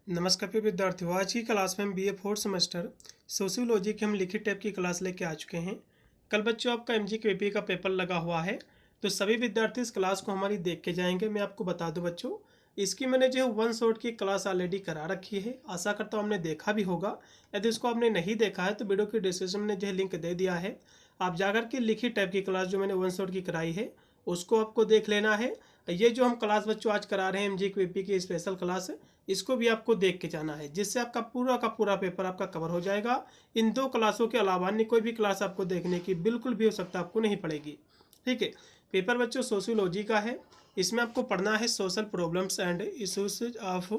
नमस्कार प्रिय विद्यार्थियों, आज की क्लास में हम बीए फोर्थ सेमेस्टर सोशियोलॉजी की हम लिखित टाइप की क्लास लेके आ चुके हैं। कल बच्चों आपका एमजीक्यूपी का पेपर लगा हुआ है, तो सभी विद्यार्थी इस क्लास को हमारी देख के जाएंगे। मैं आपको बता दूं बच्चों, इसकी मैंने जो है वन शॉट की क्लास ऑलरेडी करा रखी है। आशा करता हूँ हमने देखा भी होगा। यदि इसको आपने नहीं देखा है तो वीडियो की डिस्क्रिप्शन में जो है लिंक दे दिया है, आप जाकर के लिखित टाइप की क्लास जो मैंने वन शॉट की कराई है उसको आपको देख लेना है। ये जो हम क्लास बच्चों आज करा रहे हैं एमजीक्यूपी की स्पेशल क्लास, इसको भी आपको देख के जाना है, जिससे आपका पूरा का पूरा पेपर आपका कवर हो जाएगा। इन दो क्लासों के अलावा अन्य कोई भी क्लास आपको देखने की बिल्कुल भी हो सकता आपको नहीं पड़ेगी। ठीक है, पेपर बच्चों सोशियोलॉजी का है। इसमें आपको पढ़ना है social problems and issues of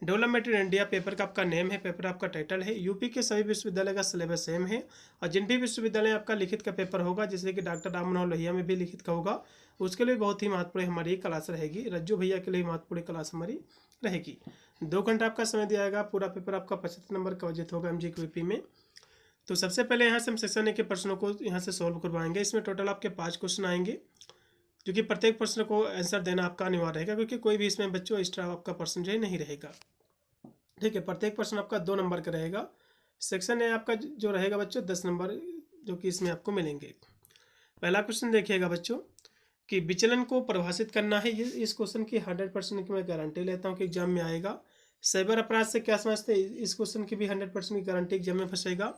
development in India. Paper का आपका नेम है, पेपर आपका टाइटल है। यूपी के सभी विश्वविद्यालय का सिलेबस सेम है, और जिन भी विश्वविद्यालय आपका लिखित का पेपर होगा, जैसे कि डॉक्टर राम मनोहर लोहिया में भी लिखित का होगा, उसके लिए बहुत ही महत्वपूर्ण हमारी क्लास रहेगी। रज्जू भैया के लिए महत्वपूर्ण क्लास हमारी रहेगी। 2 घंटा आपका समय दिया जाएगा। पूरा पेपर आपका 75 नंबर का उचित होगा एमजीक्यूपी में। तो सबसे पहले यहाँ से हम सेक्शन ए के प्रश्नों को यहाँ से सॉल्व करवाएंगे। इसमें टोटल आपके 5 क्वेश्चन आएंगे, जो कि प्रत्येक प्रश्न को आंसर देना आपका अनिवार्य रहेगा, क्योंकि कोई भी इसमें बच्चों एक्स्ट्रा आपका प्रश्न जो है नहीं रहेगा। ठीक है, प्रत्येक प्रश्न आपका 2 नंबर का रहेगा। सेक्शन ए आपका जो रहेगा बच्चों 10 नंबर, जो कि इसमें आपको मिलेंगे। पहला क्वेश्चन देखिएगा बच्चों कि विचलन को परिभाषित करना है। ये इस क्वेश्चन की 100% की मैं गारंटी लेता हूँ कि एग्जाम में आएगा। साइबर अपराध से क्या समझते हैं, इस क्वेश्चन की भी 100% की गारंटी एग्जाम में फंसेगा।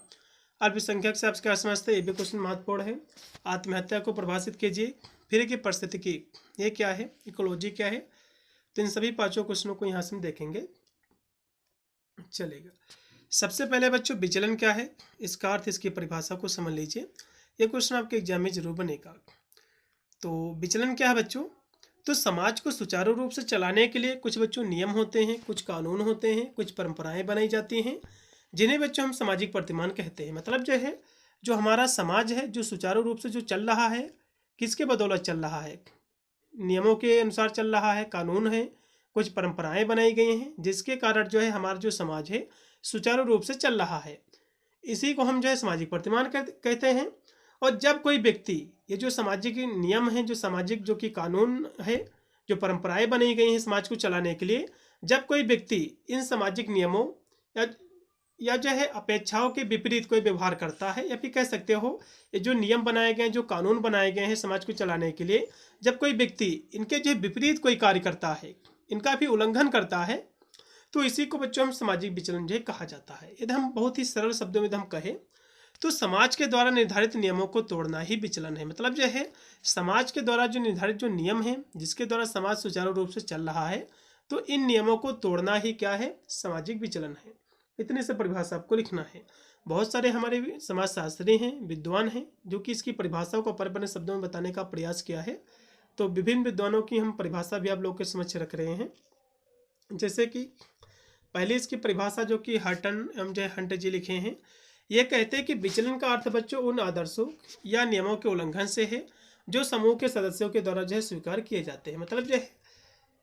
अल्पसंख्यक से आप क्या समझते हैं, ये भी क्वेश्चन महत्वपूर्ण है। आत्महत्या को परिभाषित कीजिए। फिर की परिस्थितिकी, ये क्या है, इकोलॉजी क्या है। तो इन सभी 5 क्वेश्चनों को यहाँ से हम देखेंगे, चलेगा। सबसे पहले बच्चों विचलन क्या है, इसका अर्थ, इसकी परिभाषा को समझ लीजिए। ये क्वेश्चन आपके एग्जाम में जरूर बनेगा। तो विचलन क्या है बच्चों, तो समाज को सुचारू रूप से चलाने के लिए कुछ बच्चों नियम होते हैं, कुछ कानून होते हैं, कुछ परंपराएं बनाई जाती हैं, जिन्हें बच्चों हम सामाजिक प्रतिमान कहते हैं। मतलब जो है, जो हमारा समाज है जो सुचारू रूप से जो चल रहा है, किसके बदौलत चल रहा है, नियमों के अनुसार चल रहा है, कानून है, कुछ परंपराएं बनाई गई हैं, जिसके कारण जो है हमारा जो समाज है सुचारू रूप से चल रहा है। इसी को हम जो है सामाजिक प्रतिमान कहते हैं। और जब कोई व्यक्ति, ये जो सामाजिक नियम है, जो सामाजिक जो कि कानून है, जो परंपराएं बनाई गई हैं समाज को चलाने के लिए, जब कोई व्यक्ति इन सामाजिक नियमों या जो है अपेक्षाओं के विपरीत कोई व्यवहार करता है, या फिर कह सकते हो ये जो नियम बनाए गए हैं, जो कानून बनाए गए हैं समाज को चलाने के लिए, जब कोई व्यक्ति इनके जो विपरीत कोई कार्य करता है, इनका भी उल्लंघन करता है, तो इसी को बच्चों हम सामाजिक विचलन जो कहा जाता है। यदि हम बहुत ही सरल शब्दों में हम कहें तो समाज के द्वारा निर्धारित नियमों को तोड़ना ही विचलन है। मतलब जो है समाज के द्वारा जो निर्धारित जो नियम है, जिसके द्वारा समाज सुचारू रूप से चल रहा है, तो इन नियमों को तोड़ना ही क्या है, सामाजिक विचलन है। इतने से परिभाषा आपको लिखना है। बहुत सारे हमारे समाजशास्त्री हैं, विद्वान हैं, जो कि इसकी परिभाषाओं को अपने शब्दों में बताने का प्रयास किया है। तो विभिन्न विद्वानों की हम परिभाषा भी आप लोग के समक्ष रख रहे हैं। जैसे कि पहले इसकी परिभाषा जो कि हटन एवं जय हंट जी लिखे हैं, ये कहते हैं कि विचलन का अर्थ बच्चों उन आदर्शों या नियमों के उल्लंघन से है जो समूह के सदस्यों के द्वारा जो है स्वीकार किए जाते हैं। मतलब जो है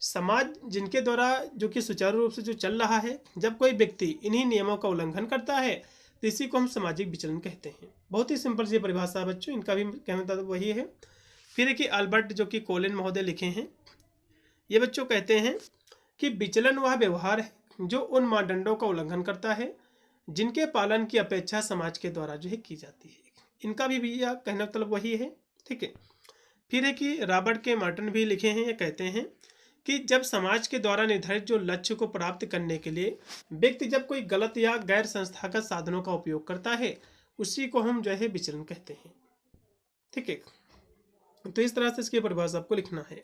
समाज जिनके द्वारा जो कि सुचारू रूप से जो चल रहा है, जब कोई व्यक्ति इन्हीं नियमों का उल्लंघन करता है, तो इसी को हम सामाजिक विचलन कहते हैं। बहुत ही सिंपल सी परिभाषा है बच्चों, इनका भी कहना था वही है। फिर कि अल्बर्ट जो कि कोलिन महोदय लिखे हैं, ये बच्चों कहते हैं कि विचलन वह व्यवहार है जो उन मानदंडों का उल्लंघन करता है जिनके पालन की अपेक्षा समाज के द्वारा जो है की जाती है। इनका भी भैया कहने का मतलब वही है। ठीक है, फिर है कि रॉबर्ट के मार्टिन भी लिखे हैं, ये कहते हैं कि जब समाज के द्वारा निर्धारित जो लक्ष्य को प्राप्त करने के लिए व्यक्ति जब कोई गलत या गैर संस्थागत साधनों का उपयोग करता है, उसी को हम जो है विचलन कहते हैं। ठीक है, तो इस तरह से इसकी परिभाषा आपको लिखना है।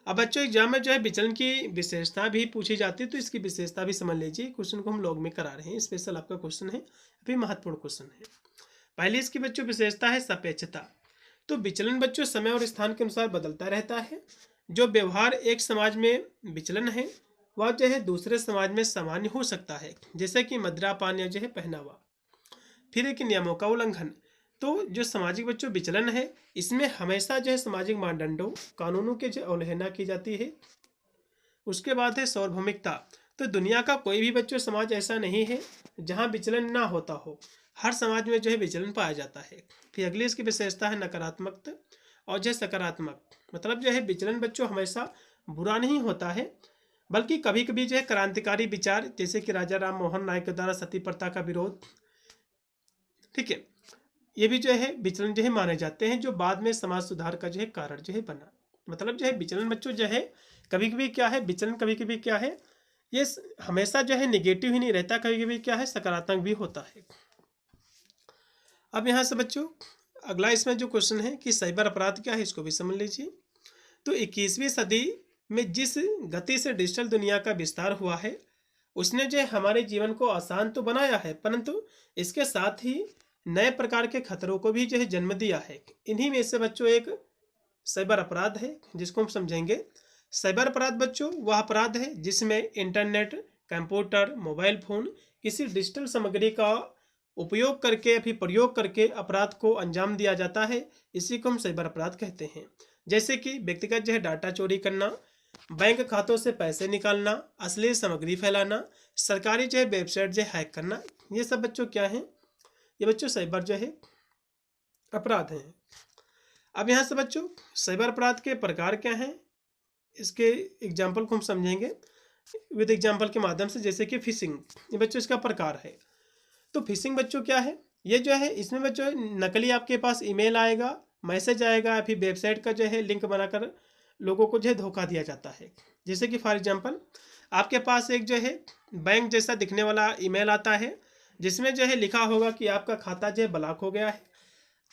अब बच्चों एग्जाम में जो है विचलन की विशेषता भी पूछी जाती है, तो इसकी विशेषता भी समझ लीजिए। क्वेश्चन को हम लॉग में करा रहे हैं, स्पेशल आपका क्वेश्चन है, अभी महत्वपूर्ण क्वेश्चन है। पहली इसकी बच्चों विशेषता है सापेक्षता। तो विचलन बच्चों समय और स्थान के अनुसार बदलता रहता है। जो व्यवहार एक समाज में विचलन है, वह जो है दूसरे समाज में सामान्य हो सकता है, जैसे कि मदिरापान या जो है पहनावा। फिर एक नियमों का उल्लंघन। तो जो सामाजिक बच्चों विचलन है, इसमें हमेशा जो है सामाजिक मानदंडों कानूनों की जो अवहेलना की जाती है। उसके बाद है सार्वभौमिकता। तो दुनिया का कोई भी बच्चों समाज ऐसा नहीं है जहाँ विचलन ना होता हो, हर समाज में जो है विचलन पाया जाता है। फिर अगली इसकी विशेषता है नकारात्मक और जो सकारात्मक। मतलब जो है विचलन बच्चों हमेशा बुरा नहीं होता है, बल्कि कभी कभी जो है क्रांतिकारी विचार, जैसे कि राजा राम मोहन नायक के द्वारा सती प्रथा का विरोध, ठीक है, ये भी जो है विचलन जो है माने जाते हैं, जो बाद में समाज सुधार का जो है कारण जो है बना। मतलब जो है विचलन बच्चों जो है कभी कभी क्या है, विचलन कभी कभी क्या है, ये हमेशा जो है निगेटिव ही नहीं रहता, कभी कभी क्या है सकारात्मक भी होता है। अब यहाँ से बच्चों अगला इसमें जो क्वेश्चन है कि साइबर अपराध क्या है, इसको भी समझ लीजिए। तो 21वीं सदी में जिस गति से डिजिटल दुनिया का विस्तार हुआ है, उसने जो है हमारे जीवन को आसान तो बनाया है, परंतु इसके साथ ही नए प्रकार के खतरों को भी जो है जन्म दिया है। इन्हीं में से बच्चों एक साइबर अपराध है, जिसको हम समझेंगे। साइबर अपराध बच्चों वह अपराध है जिसमें इंटरनेट, कंप्यूटर, मोबाइल फोन, किसी डिजिटल सामग्री का उपयोग करके या फिर प्रयोग करके अपराध को अंजाम दिया जाता है। इसी को हम साइबर अपराध कहते हैं। जैसे कि व्यक्तिगत जो है डाटा चोरी करना, बैंक खातों से पैसे निकालना, अश्लील सामग्री फैलाना, सरकारी जो है वेबसाइट जो है हैक करना, ये सब बच्चों क्या है, ये बच्चों साइबर जो है अपराध हैं। अब यहाँ से बच्चों साइबर अपराध के प्रकार क्या हैं, इसके एग्जाम्पल को हम समझेंगे विद एग्जाम्पल के माध्यम से। जैसे कि फिशिंग, ये बच्चों इसका प्रकार है। तो फिशिंग बच्चों क्या है, ये जो है इसमें बच्चों नकली आपके पास ईमेल आएगा, मैसेज आएगा, या फिर वेबसाइट का जो है लिंक बनाकर लोगों को जो है धोखा दिया जाता है। जैसे कि फॉर एग्जांपल आपके पास एक जो है बैंक जैसा दिखने वाला ईमेल आता है, जिसमें जो है लिखा होगा कि आपका खाता जो है ब्लॉक हो गया है।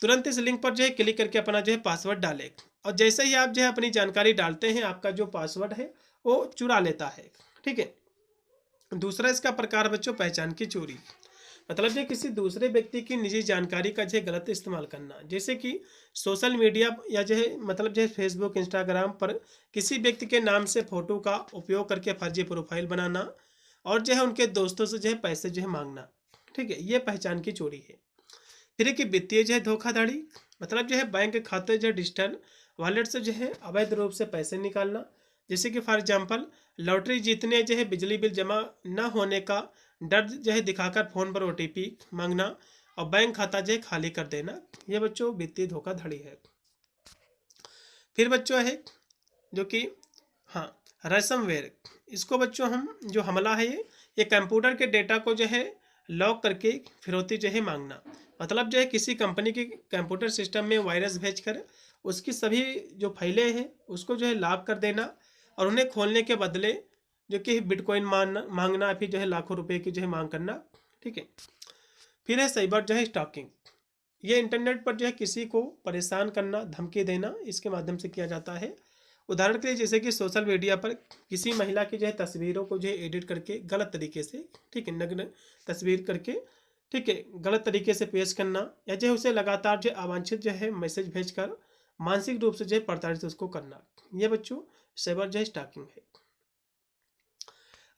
तुरंत इस लिंक पर जो है क्लिक करके अपना जो है पासवर्ड डालें, और जैसे ही आप जो है अपनी जानकारी डालते हैं, आपका जो पासवर्ड है वो चुरा लेता है। ठीक है। दूसरा इसका प्रकार बच्चों पहचान की चोरी, मतलब ये किसी दूसरे व्यक्ति की निजी जानकारी का जो है गलत इस्तेमाल करना। जैसे कि सोशल मीडिया या जो है मतलब जो है फेसबुक, इंस्टाग्राम पर किसी व्यक्ति के नाम से फोटो का उपयोग करके फर्जी प्रोफाइल बनाना और जो है उनके दोस्तों से जो है पैसे जो है मांगना। ठीक है, ये पहचान की चोरी है। फिर कि वित्तीय जो है धोखाधड़ी, मतलब जो है बैंक खाते जो है डिजिटल वॉलेट से जो है अवैध रूप से पैसे निकालना। जैसे कि फॉर एग्जांपल लॉटरी जीतने जो है बिजली बिल जमा न होने का डर जो है दिखाकर फ़ोन पर OTP मांगना और बैंक खाता जो है खाली कर देना, ये बच्चों वित्तीय धोखाधड़ी है। फिर बच्चों है जो कि हाँ रैंसमवेयर, इसको बच्चों हम जो हमला है ये कंप्यूटर के डेटा को जो है लॉक करके फिरौती जो है मांगना। मतलब जो है किसी कंपनी के कंप्यूटर सिस्टम में वायरस भेजकर उसकी सभी जो फाइलें हैं उसको जो है लॉक कर देना और उन्हें खोलने के बदले जो कि बिटकॉइन मांगना, फिर जो है लाखों रुपए की जो है मांग करना। ठीक है। फिर है साइबर जो है स्टॉकिंग, ये इंटरनेट पर जो है किसी को परेशान करना, धमकी देना, इसके माध्यम से किया जाता है। उदाहरण के लिए जैसे कि सोशल मीडिया पर किसी महिला की जो है तस्वीरों को जो है एडिट करके गलत तरीके से, ठीक है, नग्न तस्वीर करके, ठीक है, गलत तरीके से पेश करना, या जो है उसे लगातार जो अवांछित जो है मैसेज भेजकर मानसिक रूप से जो है प्रताड़ित उसको करना, ये बच्चों साइबर जो है स्टॉकिंग है।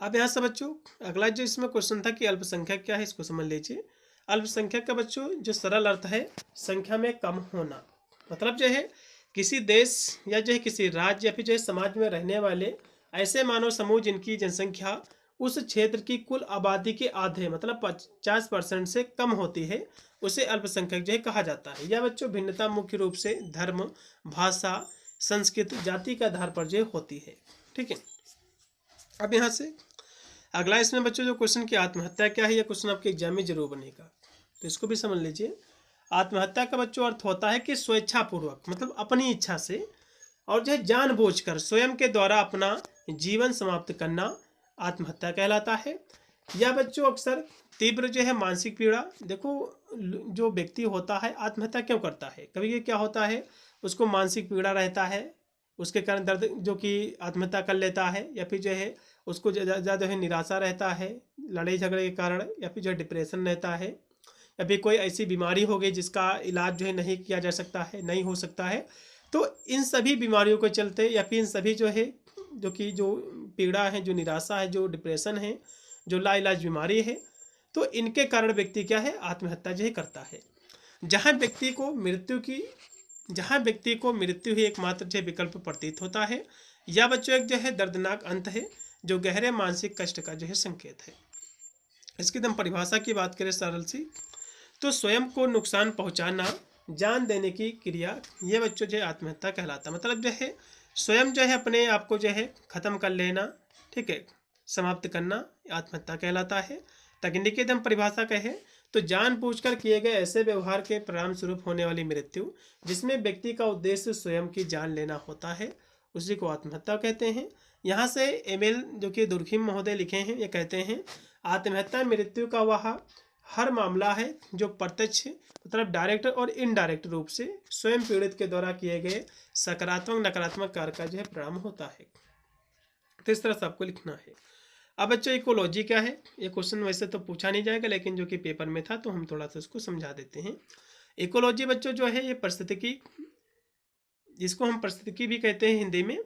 अब यहाँ से बच्चों अगला जो इसमें क्वेश्चन था कि अल्पसंख्यक क्या है, इसको समझ लीजिए। अल्पसंख्यक का बच्चों जो सरल अर्थ है संख्या में कम होना, मतलब जो है किसी देश या जो है किसी राज्य या फिर जो है समाज में रहने वाले ऐसे मानव समूह जिनकी जनसंख्या उस क्षेत्र की कुल आबादी के आधे मतलब 50% से कम होती है, उसे अल्पसंख्यक जो है कहा जाता है। यह बच्चों भिन्नता मुख्य रूप से धर्म, भाषा, संस्कृति, जाति के आधार पर जो होती है। ठीक है। अब यहाँ से अगला इसमें बच्चों जो क्वेश्चन की आत्महत्या क्या है, यह क्वेश्चन आपके एग्जाम में जरूर बनेगा, तो इसको भी समझ लीजिए। आत्महत्या का बच्चों अर्थ होता है कि स्वेच्छापूर्वक, मतलब अपनी इच्छा से और जो है जानबूझकर स्वयं के द्वारा अपना जीवन समाप्त करना आत्महत्या कहलाता है। यह बच्चों अक्सर तीव्र जो है मानसिक पीड़ा, देखो जो व्यक्ति होता है आत्महत्या क्यों करता है, कभी क्या होता है उसको मानसिक पीड़ा रहता है, उसके कारण दर्द जो कि आत्महत्या कर लेता है, या फिर जो है उसको ज़्यादा है निराशा रहता है लड़ाई झगड़े के कारण, या फिर जो है डिप्रेशन रहता है, या फिर कोई ऐसी बीमारी हो गई जिसका इलाज जो है नहीं किया जा सकता है, नहीं हो सकता है। तो इन सभी बीमारियों के चलते या फिर इन सभी जो है जो कि जो पीड़ा है, जो निराशा है, जो डिप्रेशन है, जो लाइलाज बीमारी है, तो इनके कारण व्यक्ति क्या है आत्महत्या जो है करता है। जहाँ व्यक्ति को मृत्यु ही एकमात्र जो विकल्प प्रतीत होता है, यह बच्चों एक जो है दर्दनाक अंत है जो गहरे मानसिक कष्ट का जो है संकेत है। इसकी एकदम परिभाषा की बात करें सरल सी, तो स्वयं को नुकसान पहुंचाना, जान देने की क्रिया, यह बच्चों जो है आत्महत्या कहलाता। मतलब जो है स्वयं जो है अपने आप को जो है ख़त्म कर लेना, ठीक है, समाप्त करना आत्महत्या कहलाता है। तकनीकी दम परिभाषा कहे तो जानबूझकर किए गए ऐसे व्यवहार के परिणाम स्वरूप होने वाली मृत्यु जिसमें व्यक्ति का उद्देश्य स्वयं की जान लेना होता है, उसी को आत्महत्या कहते हैं। यहाँ से एमएल जो कि दुर्खिम महोदय लिखे हैं, ये कहते हैं आत्महत्या मृत्यु का वह हर मामला है जो प्रत्यक्ष मतलब डायरेक्ट और इनडायरेक्ट रूप से स्वयं पीड़ित के द्वारा किए गए सकारात्मक नकारात्मक कार्य का जो है परिणाम होता है। तो इस तरह से आपको लिखना है। अब बच्चों इकोलॉजी क्या है, ये क्वेश्चन वैसे तो पूछा नहीं जाएगा लेकिन जो कि पेपर में था तो हम थोड़ा सा इसको समझा देते हैं। इकोलॉजी बच्चों जो है ये पारिस्थितिकी, जिसको हम पारिस्थितिकी भी कहते हैं हिंदी में।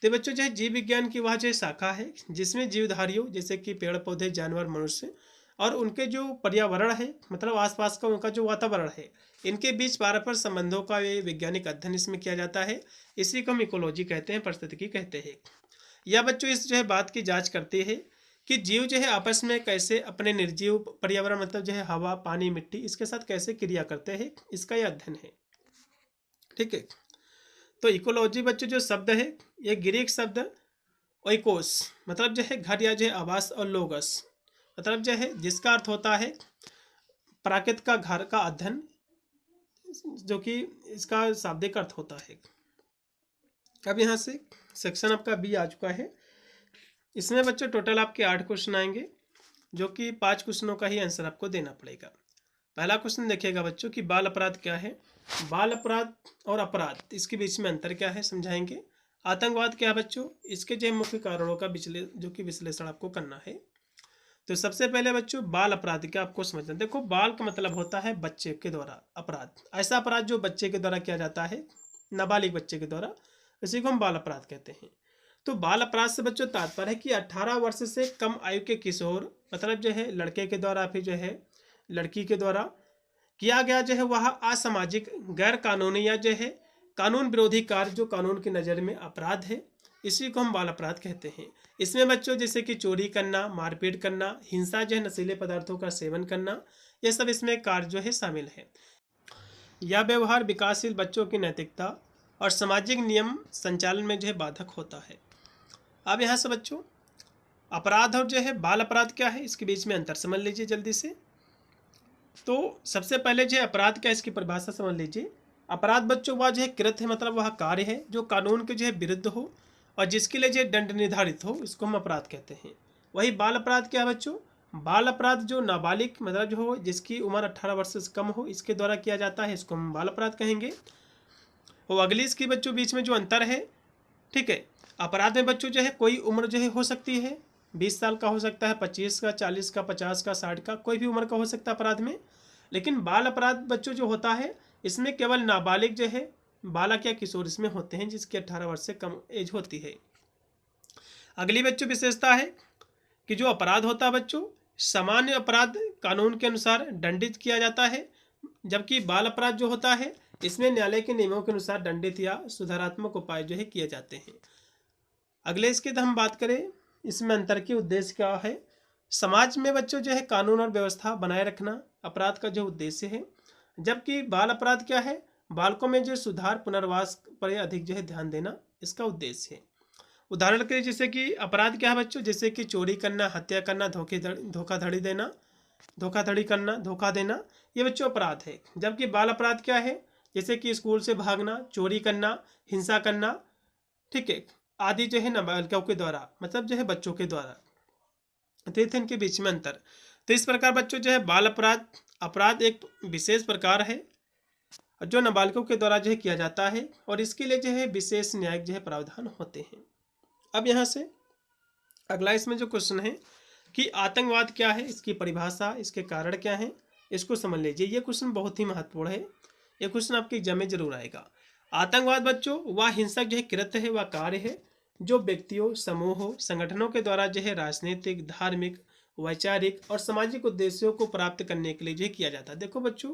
तो बच्चों जो है जीव विज्ञान की वह जो शाखा है जिसमें जीवधारियों जैसे कि पेड़ पौधे जानवर मनुष्य और उनके जो पर्यावरण है मतलब आसपास का उनका जो वातावरण है इनके बीच पारस्पर संबंधों का ये वैज्ञानिक अध्ययन इसमें किया जाता है, इसी को हम इकोलॉजी कहते हैं, पारिस्थितिकी कहते हैं। यह बच्चों इस जो है बात की जांच करती है कि जीव जो है आपस में कैसे अपने निर्जीव पर्यावरण मतलब जो है हवा पानी मिट्टी इसके साथ कैसे क्रिया करते हैं, इसका यह अध्ययन है। ठीक है, तो इकोलॉजी बच्चों जो शब्द है ये ग्रीक शब्द ओइकोस मतलब जो है घर या जो है आवास और लोगस मतलब जो है जिसका अर्थ होता है प्राकृत का घर का अध्ययन, जो कि इसका शाब्दिक अर्थ होता है। अब यहाँ से सेक्शन आपका बी आ चुका है। इसमें बच्चों टोटल आपके 8 क्वेश्चन आएंगे जो कि 5 क्वेश्चनों का ही आंसर आपको देना पड़ेगा। पहला क्वेश्चन देखिएगा बच्चों कि बाल अपराध क्या है। बाल अपराध और अपराध इसके बीच में अंतर क्या है समझाएंगे। आतंकवाद क्या है बच्चों, इसके जो मुख्य कारणों का विश्लेषण आपको करना है। तो सबसे पहले बच्चों बाल अपराध क्या आपको समझना। देखो बाल का मतलब होता है बच्चे के द्वारा अपराध, ऐसा अपराध जो बच्चे के द्वारा किया जाता है, नाबालिग बच्चे के द्वारा, इसी को हम बाल अपराध कहते हैं। तो बाल अपराध से बच्चों तात्पर्य है कि 18 वर्ष से कम आयु के किशोर मतलब जो है लड़के के द्वारा फिर जो है लड़की के द्वारा किया गया जो है वह असामाजिक गैर कानूनी या जो है कानून विरोधी कार्य जो कानून की नज़र में अपराध है, इसी को हम बाल अपराध कहते हैं। इसमें बच्चों जैसे कि चोरी करना, मारपीट करना, हिंसा जो है, नशीले पदार्थों का सेवन करना, ये सब इसमें कार्य जो है शामिल है। यह व्यवहार विकासशील बच्चों की नैतिकता और सामाजिक नियम संचालन में जो है बाधक होता है। अब यहाँ से बच्चों अपराध और जो है बाल अपराध क्या है इसके बीच में अंतर समझ लीजिए जल्दी से। तो सबसे पहले जो है अपराध क्या है इसकी परिभाषा समझ लीजिए। अपराध बच्चों वह जो है कृत्य है मतलब वह कार्य है जो कानून के जो है विरुद्ध हो और जिसके लिए जो दंड निर्धारित हो, इसको हम अपराध कहते हैं। वही बाल अपराध क्या है बच्चों, बाल अपराध जो नाबालिग मतलब जो हो जिसकी उम्र 18 वर्ष से कम हो इसके द्वारा किया जाता है, इसको हम बाल अपराध कहेंगे। और अगली इसकी बच्चों बीच में जो अंतर है, ठीक है, अपराध में बच्चों जो है कोई उम्र जो है हो सकती है, 20 साल का हो सकता है, 25 का, 40 का, 50 का, 60 का, कोई भी उम्र का हो सकता है अपराध में। लेकिन बाल अपराध बच्चों जो होता है इसमें केवल नाबालिग जो है बालक या किशोर इसमें होते हैं जिसकी 18 वर्ष से कम एज होती है। अगली बच्चों विशेषता है कि जो अपराध होता है बच्चों सामान्य अपराध कानून के अनुसार दंडित किया जाता है, जबकि बाल अपराध जो होता है इसमें न्यायालय के नियमों के अनुसार दंडित या सुधारात्मक उपाय जो है किए जाते हैं। अगले इसके हम बात करें इसमें अंतर की उद्देश्य क्या है। समाज में बच्चों जो है कानून और व्यवस्था बनाए रखना अपराध का जो उद्देश्य है, जबकि बाल अपराध क्या है बालकों में जो सुधार पुनर्वास पर अधिक जो है ध्यान देना इसका उद्देश्य है। उदाहरण के लिए जैसे कि अपराध क्या है बच्चों, जैसे कि चोरी करना, हत्या करना, धोखाधड़ी देना, धोखाधड़ी करना, धोखा देना, ये बच्चों अपराध है। जबकि बाल अपराध क्या है, जैसे कि स्कूल से भागना, चोरी करना, हिंसा करना, ठीक है, आदि जो है नाबालिगों के द्वारा मतलब जो है बच्चों के द्वारा। तो इनके बीच में अंतर। तो इस प्रकार बच्चों जो है बाल अपराध एक विशेष प्रकार है जो नाबालिगों के द्वारा जो है किया जाता है और इसके लिए जो है विशेष न्यायिक जो है प्रावधान होते हैं। अब यहाँ से अगला इसमें जो क्वेश्चन है कि आतंकवाद क्या है, इसकी परिभाषा, इसके कारण क्या है, इसको समझ लीजिए। ये क्वेश्चन बहुत ही महत्वपूर्ण है, ये क्वेश्चन आपके एग्जाम में जरूर आएगा। आतंकवाद बच्चों वह हिंसक जो है कृत्य है, वह कार्य है जो व्यक्तियों, समूहों, संगठनों के द्वारा जो है राजनीतिक, धार्मिक, वैचारिक और सामाजिक उद्देश्यों को प्राप्त करने के लिए जो है किया जाता है। देखो बच्चों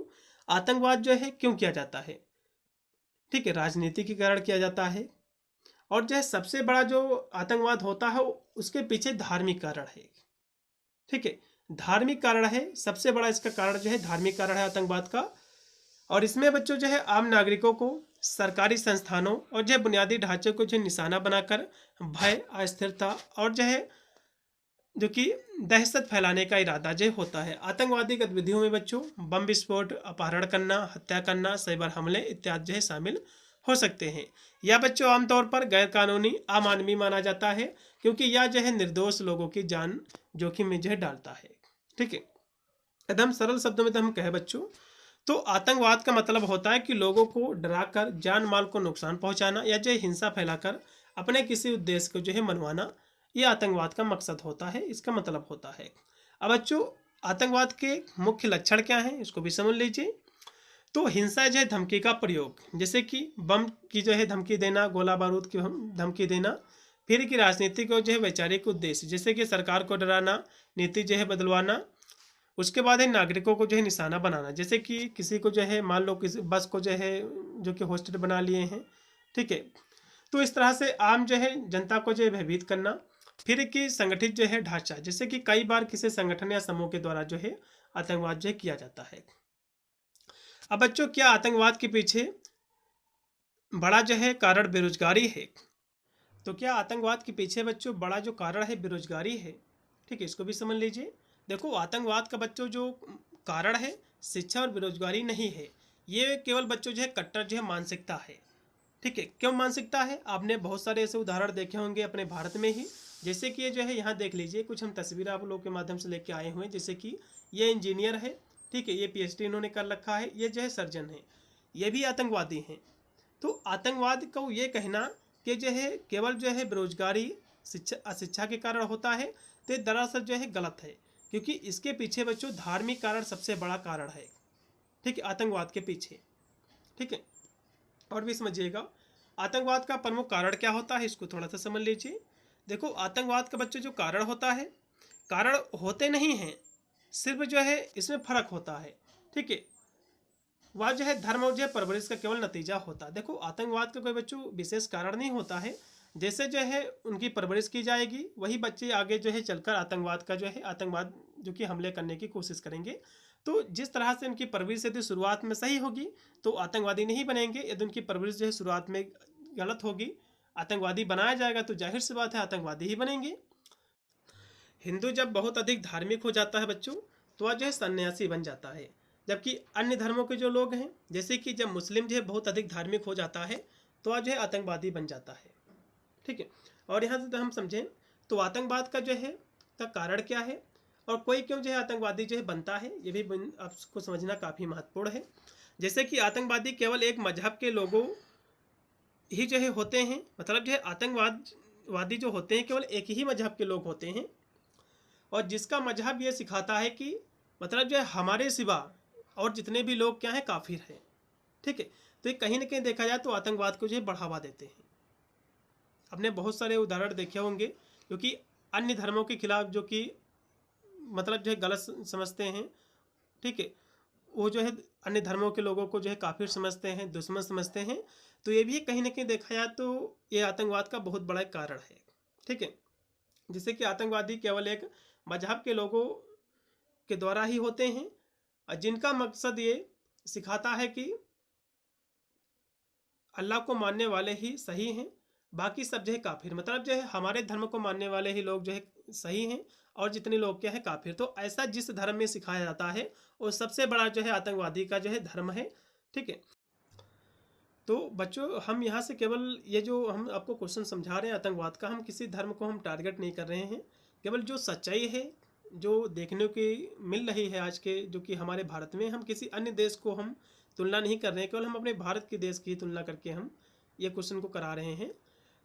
आतंकवाद जो है क्यों किया जाता है, ठीक है, राजनीति के कारण किया जाता है और जो है सबसे बड़ा जो आतंकवाद होता है उसके पीछे धार्मिक कारण है, ठीक है, धार्मिक कारण है, सबसे बड़ा इसका कारण जो है धार्मिक कारण है आतंकवाद का। और इसमें बच्चों जो है आम नागरिकों को सरकारी संस्थानों और जो है बुनियादी ढांचे को जो है निशाना बनाकर भय, अस्थिरता और जो कि दहशत फैलाने का इरादा जो होता है। आतंकवादी गतिविधियों में बच्चों बम विस्फोट, अपहरण करना, हत्या करना, साइबर हमले इत्यादि जो है शामिल हो सकते हैं। यह बच्चों आमतौर पर गैर कानूनी, अमानवीय माना जाता है, क्योंकि यह जो है निर्दोष लोगों की जान जोखिम में जो है डालता है। ठीक है, एकदम सरल शब्दों में तो हम कहें बच्चों, तो आतंकवाद का मतलब होता है कि लोगों को डराकर जान माल को नुकसान पहुंचाना या जो है हिंसा फैलाकर अपने किसी उद्देश्य को जो है मनवाना, ये आतंकवाद का मकसद होता है, इसका मतलब होता है। अब बच्चों आतंकवाद के मुख्य लक्षण क्या हैं, इसको भी समझ लीजिए। तो हिंसा जो है धमकी का प्रयोग, जैसे कि बम की जो है धमकी देना, गोला बारूद की धमकी देना। फिर की राजनीतिक और जो है वैचारिक उद्देश्य, जैसे कि सरकार को डराना, नीति जो है बदलवाना। उसके बाद है नागरिकों को जो है निशाना बनाना, जैसे कि किसी को जो है मान लो किसी बस को जो है जो कि हॉस्टल बना लिए हैं। ठीक है, तो इस तरह से आम जो है जनता को जो है भयभीत करना। फिर कि संगठित जो है ढांचा, जैसे कि कई बार किसी संगठन या समूह के द्वारा जो है आतंकवाद जो है किया जाता है। अब बच्चों क्या आतंकवाद के पीछे बड़ा जो है कारण बेरोजगारी है? तो क्या आतंकवाद के पीछे बच्चों बड़ा जो कारण है बेरोजगारी है? ठीक है, इसको भी समझ लीजिए। देखो आतंकवाद का बच्चों जो कारण है शिक्षा और बेरोजगारी नहीं है, ये केवल बच्चों जो है कट्टर जो है मानसिकता है। ठीक है, क्यों मानसिकता है? आपने बहुत सारे ऐसे उदाहरण देखे होंगे अपने भारत में ही, जैसे कि ये जो है यहाँ देख लीजिए, कुछ हम तस्वीर आप लोगों के माध्यम से लेके आए हुए हैं। जैसे कि ये इंजीनियर है, ठीक है, ये PhD इन्होंने कर रखा है, ये जो है सर्जन है, ये भी आतंकवादी हैं। तो आतंकवाद को ये कहना कि जो है केवल जो है बेरोजगारी, अशिक्षा के कारण होता है, तो ये दरअसल जो है गलत है, क्योंकि इसके पीछे बच्चों धार्मिक कारण सबसे बड़ा कारण है। ठीक है, आतंकवाद के पीछे। ठीक है, और भी समझिएगा आतंकवाद का प्रमुख कारण क्या होता है, इसको थोड़ा सा समझ लीजिए। देखो आतंकवाद का बच्चों जो कारण होता है, कारण होते नहीं हैं, सिर्फ जो है इसमें फर्क होता है। ठीक है, वह जो है धर्म और जो है परवरिश का केवल नतीजा होता है। देखो आतंकवाद का कोई बच्चों विशेष कारण नहीं होता है, जैसे जो है उनकी परवरिश की जाएगी वही बच्चे आगे जो है चलकर आतंकवाद का जो है आतंकवाद जो कि हमले करने की कोशिश करेंगे। तो जिस तरह से उनकी परवरिश यदि शुरुआत में सही होगी तो आतंकवादी नहीं बनेंगे, यदि उनकी परवरिश जो है शुरुआत में गलत होगी, आतंकवादी बनाया जाएगा तो जाहिर सी बात है आतंकवादी ही बनेंगे। हिंदू जब बहुत अधिक धार्मिक हो जाता है बच्चों, तो वह जो है सन्यासी बन जाता है। जबकि अन्य धर्मों के जो लोग हैं, जैसे कि जब मुस्लिम जो है बहुत अधिक धार्मिक हो जाता है तो वह जो है आतंकवादी बन जाता है। ठीक है, और यहाँ से तो हम समझें तो आतंकवाद का जो है का कारण क्या है और कोई क्यों जो है आतंकवादी जो है बनता है, ये भी आपको समझना काफ़ी महत्वपूर्ण है। जैसे कि आतंकवादी केवल एक मजहब के लोगों ही जो है होते हैं, मतलब जो है आतंकवादी जो होते हैं केवल एक ही मजहब के लोग होते हैं, और जिसका मजहब ये सिखाता है कि मतलब जो है हमारे सिवा और जितने भी लोग क्या हैं काफिर हैं। ठीक है, तो ये कहीं ना कहीं देखा जाए तो आतंकवाद को जो है बढ़ावा देते हैं। आपने बहुत सारे उदाहरण देखे होंगे, क्योंकि अन्य धर्मों के खिलाफ जो कि मतलब जो है गलत समझते हैं। ठीक है, वो जो है अन्य धर्मों के लोगों को जो है काफिर समझते हैं, दुश्मन समझते हैं। तो ये भी कहीं ना कहीं देखा जाए तो ये आतंकवाद का बहुत बड़ा कारण है। ठीक है, जिससे कि आतंकवादी केवल एक मजहब के लोगों के द्वारा ही होते हैं, जिनका मकसद ये सिखाता है कि अल्लाह को मानने वाले ही सही हैं, बाकी सब जो है काफिर, मतलब जो है हमारे धर्म को मानने वाले ही लोग जो है सही हैं और जितने लोग क्या है काफिर। तो ऐसा जिस धर्म में सिखाया जाता है वो सबसे बड़ा जो है आतंकवादी का जो है धर्म है। ठीक है, तो बच्चों हम यहाँ से केवल ये जो हम आपको क्वेश्चन समझा रहे हैं आतंकवाद का, हम किसी धर्म को हम टारगेट नहीं कर रहे हैं, केवल जो सच्चाई है जो देखने की मिल रही है आज के जो कि हमारे भारत में, हम किसी अन्य देश को हम तुलना नहीं कर रहे हैं, केवल हम अपने भारत के देश की तुलना करके हम ये क्वेश्चन को करा रहे हैं।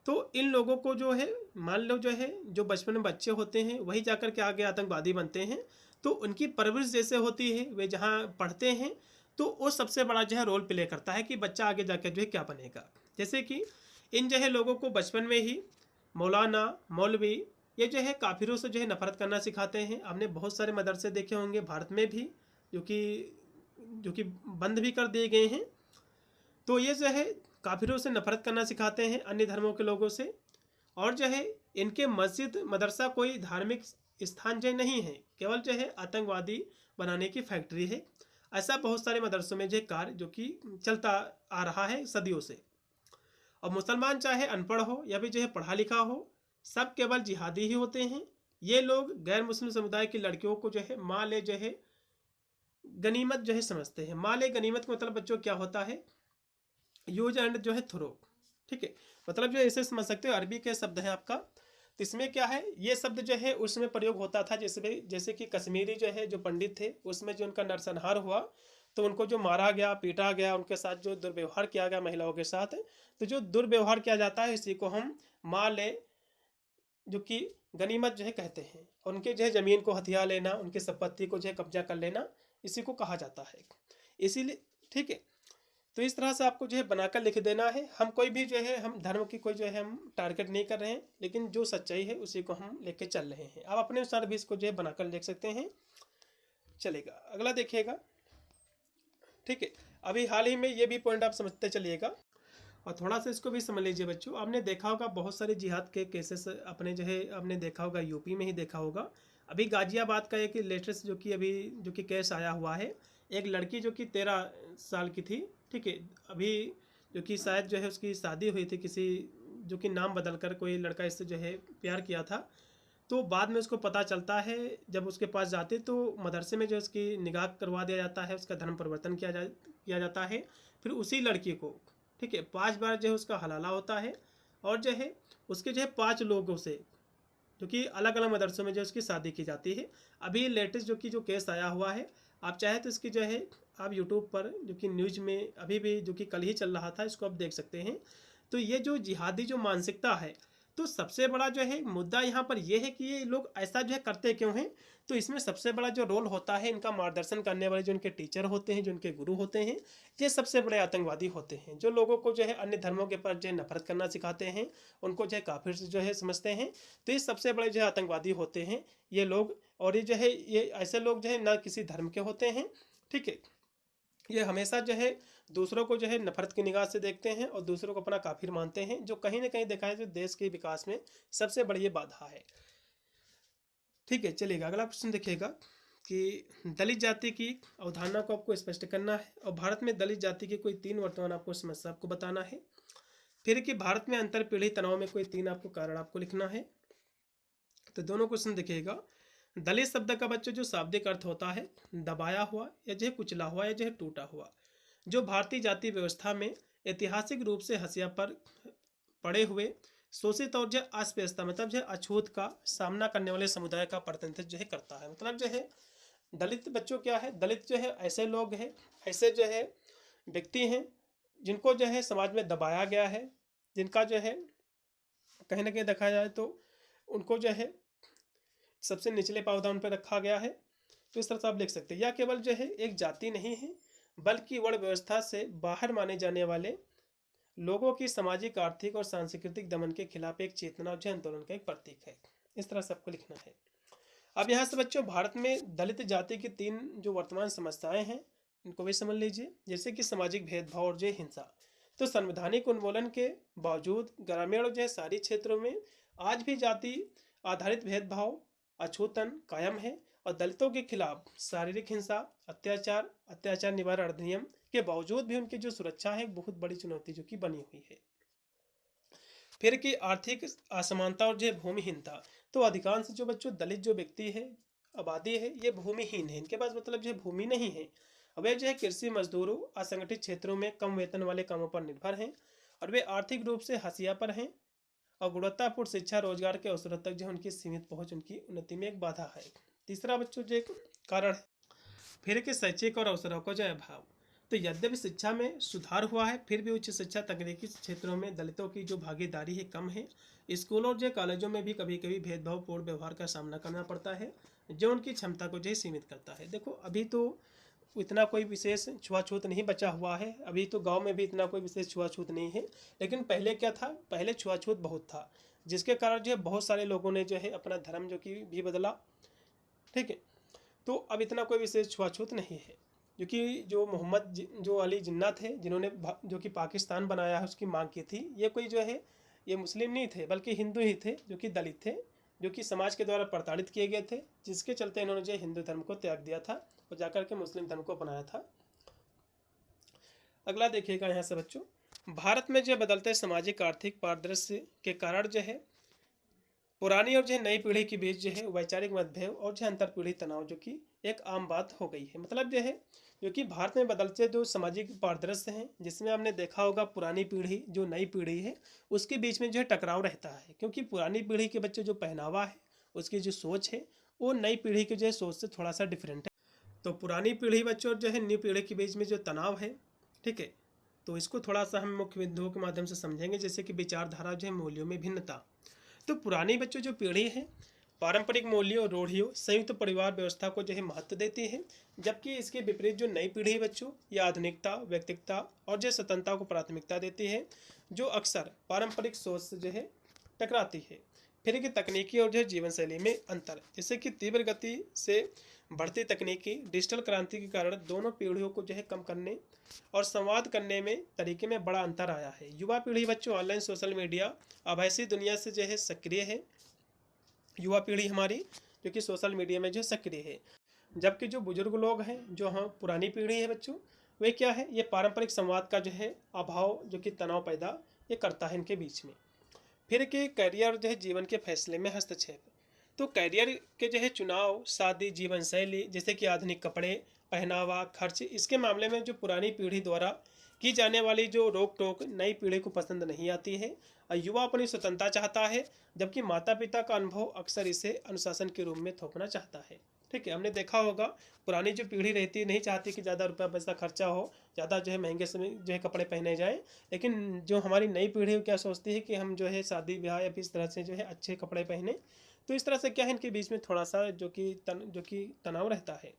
तो इन लोगों को जो है मान लो जो है जो बचपन में बच्चे होते हैं वही जाकर के आगे आतंकवादी बनते हैं, तो उनकी परवरिश जैसे होती है, वे जहाँ पढ़ते हैं तो वो सबसे बड़ा जो है रोल प्ले करता है कि बच्चा आगे जाकर जो है क्या बनेगा। जैसे कि इन जो है लोगों को बचपन में ही मौलाना, मौलवी ये जो है काफिरों से जो है नफरत करना सिखाते हैं। हमने बहुत सारे मदरसे देखे होंगे भारत में भी जो कि बंद भी कर दिए गए हैं। तो ये जो है काफिरों से नफरत करना सिखाते हैं, अन्य धर्मों के लोगों से। और जो है इनके मस्जिद मदरसा कोई धार्मिक स्थान जो नहीं है, केवल जो है आतंकवादी बनाने की फैक्ट्री है। ऐसा बहुत सारे मदरसों में जो कार्य जो कि चलता आ रहा है सदियों से। और मुसलमान चाहे अनपढ़ हो या फिर जो है पढ़ा लिखा हो, सब केवल जिहादी ही होते हैं। ये लोग गैर मुस्लिम समुदाय की लड़कियों को जो है माल जो है गनीमत जो है समझते हैं। माल गनीमत का मतलब बच्चों क्या होता है, यूज एंड जो है थ्रो। ठीक है, मतलब जो ऐसे समझ सकते हो, अरबी के शब्द है आपका। तो इसमें क्या है, ये शब्द जो है उसमें प्रयोग होता था जैसे कि कश्मीरी जो है जो पंडित थे, उसमें जो उनका नरसंहार हुआ तो उनको जो मारा गया, पीटा गया, उनके साथ जो दुर्व्यवहार किया गया महिलाओं के साथ, तो जो दुर्व्यवहार किया जाता है इसी को हम माल जो कि गनीमत जो है कहते हैं। उनके जो है ज़मीन को हथिया लेना, उनकी संपत्ति को जो है कब्जा कर लेना, इसी को कहा जाता है। इसीलिए ठीक है, तो इस तरह से आपको जो है बनाकर लिख देना है। हम कोई भी जो है हम धर्म की कोई जो है हम टारगेट नहीं कर रहे हैं, लेकिन जो सच्चाई है उसी को हम लेके चल रहे हैं। आप अपने अनुसार भी इसको जो है बनाकर लिख सकते हैं, चलेगा। अगला देखिएगा। ठीक है, अभी हाल ही में ये भी पॉइंट आप समझते चलिएगा और थोड़ा सा इसको भी समझ लीजिए बच्चों। आपने देखा होगा बहुत सारे जिहाद के केसेस अपने जो है आपने देखा होगा, यूपी में ही देखा होगा। अभी गाजियाबाद का एक लेटेस्ट जो कि केस आया हुआ है। एक लड़की जो कि 13 साल की थी, ठीक है, अभी जो कि शायद जो है उसकी शादी हुई थी किसी, जो कि नाम बदल कर कोई लड़का इससे जो है प्यार किया था। तो बाद में उसको पता चलता है, जब उसके पास जाते तो मदरसे में जो उसकी निकाह करवा दिया जाता है, उसका धर्म परिवर्तन किया जाता है। फिर उसी लड़की को, ठीक है, 5 बार जो है उसका हलाला होता है और जो है उसके जो है 5 लोगों से जो कि अलग अलग मदरसों में जो उसकी शादी की जाती है। अभी लेटेस्ट जो केस आया हुआ है, आप चाहे तो इसकी जो है आप यूट्यूब पर जो कि न्यूज में अभी भी जो कि कल ही चल रहा था, इसको आप देख सकते हैं। तो ये जो जिहादी जो मानसिकता है, तो सबसे बड़ा जो है मुद्दा यहाँ पर यह है कि ये लोग ऐसा जो है करते क्यों हैं। तो इसमें सबसे बड़ा जो रोल होता है इनका मार्गदर्शन करने वाले जो इनके टीचर होते हैं, जो इनके गुरु होते हैं, ये सबसे बड़े आतंकवादी होते हैं, जो लोगों को जो है अन्य धर्मों के प्रति जो है नफरत करना सिखाते हैं, उनको जो है काफिर जो है समझते हैं। तो ये सबसे बड़े जो है आतंकवादी होते हैं ये लोग। और ये जो है ये ऐसे लोग जो है ना किसी धर्म के होते हैं, ठीक है, ये हमेशा जो है दूसरों को जो है नफरत की निगाह से देखते हैं और दूसरों को अपना काफिर मानते हैं, जो कहीं ना कहीं देखा है जो देश के विकास में सबसे बड़ी ये बाधा है। ठीक है, चलिएगा अगला क्वेश्चन देखिएगा कि दलित जाति की अवधारणा को आपको स्पष्ट करना है और भारत में दलित जाति की कोई 3 वर्तमान आपको समस्या आपको बताना है। फिर कि भारत में अंतर पीढ़ी तनाव में कोई 3 आपको कारण आपको लिखना है। तो दोनों क्वेश्चन देखिएगा। दलित शब्द का बच्चों जो शाब्दिक अर्थ होता है दबाया हुआ या जो है कुचला हुआ या जो है टूटा हुआ। जो भारतीय जाति व्यवस्था में ऐतिहासिक रूप से हसिया पर पड़े हुए शोषित और जो अस्पृश्यता मतलब जो अछूत का सामना करने वाले समुदाय का प्रतिनिधित्व जो है करता है। मतलब जो है दलित बच्चों क्या है, दलित जो है ऐसे लोग हैं, ऐसे जो है व्यक्ति हैं जिनको जो है समाज में दबाया गया है, जिनका जो है कहीं ना कहीं देखा जाए तो उनको जो है सबसे निचले पावदान पर रखा गया है। तो इस तरह से आप लिख सकते हैं। यह केवल जो है एक जाति नहीं है, बल्कि वर्ण व्यवस्था से बाहर माने जाने वाले लोगों की सामाजिक, आर्थिक और सांस्कृतिक दमन के खिलाफ एक चेतना और आंदोलन का एक प्रतीक है। इस तरह सबको लिखना है। अब यहाँ से बच्चों भारत में दलित जाति की 3 जो वर्तमान समस्याएं हैं इनको भी समझ लीजिए, जैसे कि सामाजिक भेदभाव और जो हिंसा। तो संवैधानिक उन्मूलन के बावजूद ग्रामीण और जो शहरी क्षेत्रों में आज भी जाति आधारित भेदभाव अछूतन कायम है और दलितों के खिलाफ शारीरिक हिंसा, अत्याचार निवारण अधिनियम के बावजूद भी उनकी जो सुरक्षा है बहुत बड़ी चुनौती जो कि बनी हुई है। फिर की आर्थिक असमानता और जो भूमिहीनता। तो अधिकांश जो बच्चों दलित जो व्यक्ति है, आबादी है, ये भूमिहीन है, इनके पास मतलब जो भूमि नहीं है। अब वे जो है कृषि मजदूरों, असंगठित क्षेत्रों में कम वेतन वाले कामों पर निर्भर हैं और वे आर्थिक रूप से हसिया पर हैं और गुणवत्तापूर्ण शिक्षा रोजगार के अवसरों तक जो उनकी सीमित पहुंच उनकी उन्नति में एक बाधा है। तीसरा बच्चों जो एक कारण है फिर के शैक्षिक और अवसरों का जो अभाव। तो यद्यपि शिक्षा में सुधार हुआ है, फिर भी उच्च शिक्षा तकनीकी क्षेत्रों में दलितों की जो भागीदारी है कम है। स्कूलों और जो कॉलेजों में भी कभी कभी भेदभावपूर्ण व्यवहार का सामना करना पड़ता है, जो उनकी क्षमता को जो सीमित करता है। देखो अभी तो इतना कोई विशेष छुआछूत नहीं बचा हुआ है, अभी तो गांव में भी इतना कोई विशेष छुआछूत नहीं है, लेकिन पहले क्या था, पहले छुआछूत बहुत था, जिसके कारण जो है बहुत सारे लोगों ने जो है अपना धर्म जो कि भी बदला। ठीक है, तो अब इतना कोई विशेष छुआछूत नहीं है, क्योंकि जो मोहम्मद जो अली जिन्ना थे जिन्होंने जो कि पाकिस्तान बनाया है उसकी मांग की थी, ये कोई जो है ये मुस्लिम नहीं थे बल्कि हिंदू ही थे जो कि दलित थे, जो कि समाज के द्वारा प्रताड़ित किए गए थे, जिसके चलते इन्होंने जो हिंदू धर्म को त्याग दिया था और जाकर के मुस्लिम धर्म को अपनाया था। अगला देखिएगा यहाँ से बच्चों, भारत में जो बदलते सामाजिक आर्थिक परिदृश्य के कारण जो है पुरानी और जो नई पीढ़ी के बीच जो है वैचारिक मतभेद और जो अंतर पीढ़ी तनाव जो कि एक आम बात हो गई है। मतलब जो है जो कि भारत में बदलते जो सामाजिक परिदृश्य हैं, जिसमें हमने देखा होगा पुरानी पीढ़ी जो नई पीढ़ी है उसके बीच में जो है टकराव रहता है, क्योंकि पुरानी पीढ़ी के बच्चे जो पहनावा है, उसकी जो सोच है, वो नई पीढ़ी की जो है सोच से थोड़ा सा डिफरेंट है। तो पुरानी पीढ़ी बच्चों और जो है न्यू पीढ़ी के बीच में जो तनाव है, ठीक है, तो इसको थोड़ा सा हम मुख्य बिंदुओं के माध्यम से समझेंगे, जैसे कि विचारधारा जो है मूल्यों में भिन्नता। तो पुरानी बच्चों जो पीढ़ी है पारंपरिक मूल्यों रूढ़ियों संयुक्त परिवार व्यवस्था को जो है महत्व देती है, जबकि इसके विपरीत जो नई पीढ़ी बच्चों या आधुनिकता व्यक्तिगता और जो स्वतंत्रता को प्राथमिकता देती है, जो अक्सर पारंपरिक सोच से जो है टकराती है। फिर कि तकनीकी और जो है जीवन शैली में अंतर, जैसे कि तीव्र गति से बढ़ती तकनीकी डिजिटल क्रांति के कारण दोनों पीढ़ियों को जो है कम करने और संवाद करने में तरीके में बड़ा अंतर आया है। युवा पीढ़ी बच्चों ऑनलाइन सोशल मीडिया अब ऐसी दुनिया से जो है सक्रिय है, युवा पीढ़ी हमारी जो कि सोशल मीडिया में जो सक्रिय है, जबकि जो बुजुर्ग लोग हैं जो हाँ पुरानी पीढ़ी है बच्चों, वे क्या है ये पारंपरिक संवाद का जो है अभाव जो कि तनाव पैदा ये करता है इनके बीच में। फिर के करियर जो है जीवन के फैसले में हस्तक्षेप, तो करियर के जो है चुनाव शादी जीवन शैली जैसे कि आधुनिक कपड़े पहनावा खर्च, इसके मामले में जो पुरानी पीढ़ी द्वारा की जाने वाली जो रोक टोक नई पीढ़ी को पसंद नहीं आती है और युवा अपनी स्वतंत्रता चाहता है, जबकि माता पिता का अनुभव अक्सर इसे अनुशासन के रूप में थोपना चाहता है। ठीक है, हमने देखा होगा पुरानी जो पीढ़ी रहती नहीं चाहती कि ज़्यादा रुपया पैसा खर्चा हो, ज़्यादा जो है महंगे समय जो है कपड़े पहने जाएं, लेकिन जो हमारी नई पीढ़ी क्या सोचती है कि हम जो है शादी ब्याह या इस तरह से जो है अच्छे कपड़े पहने। तो इस तरह से क्या है इनके बीच में थोड़ा सा जो कि तनाव रहता है।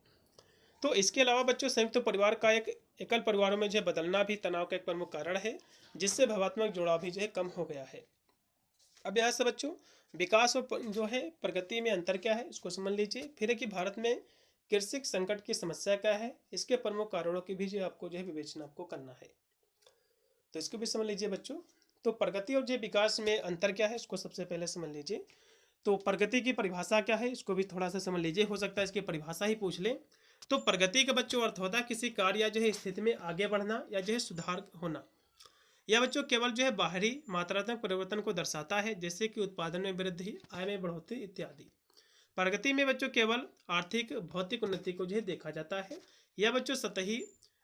तो इसके अलावा बच्चों संयुक्त परिवार का एक एकल परिवारों में जो है बदलना भी तनाव का एक प्रमुख कारण है, जिससे भावनात्मक जुड़ाव भी जो है कम हो गया है। अब यहाँ से बच्चों विकास और जो है प्रगति में अंतर क्या है इसको समझ लीजिए। फिर है कि भारत में कृषि संकट की समस्या क्या है, इसके प्रमुख कारणों की भी जो आपको जो है विवेचना आपको करना है, तो इसको भी समझ लीजिए बच्चों। तो प्रगति और जो विकास में अंतर क्या है इसको सबसे पहले समझ लीजिए। तो प्रगति की परिभाषा क्या है इसको भी थोड़ा सा समझ लीजिए, हो सकता है इसकी परिभाषा ही पूछ ले। तो प्रगति का बच्चों अर्थ होता है किसी कार्य या जो है स्थिति में आगे बढ़ना या जो है सुधार होना। यह बच्चों केवल जो है बाहरी मात्रात्मक परिवर्तन को दर्शाता है, जैसे कि उत्पादन में वृद्धि आय में बढ़ोतरी इत्यादि। प्रगति में बच्चों केवल आर्थिक भौतिक उन्नति को जो है देखा जाता है। यह बच्चों सतही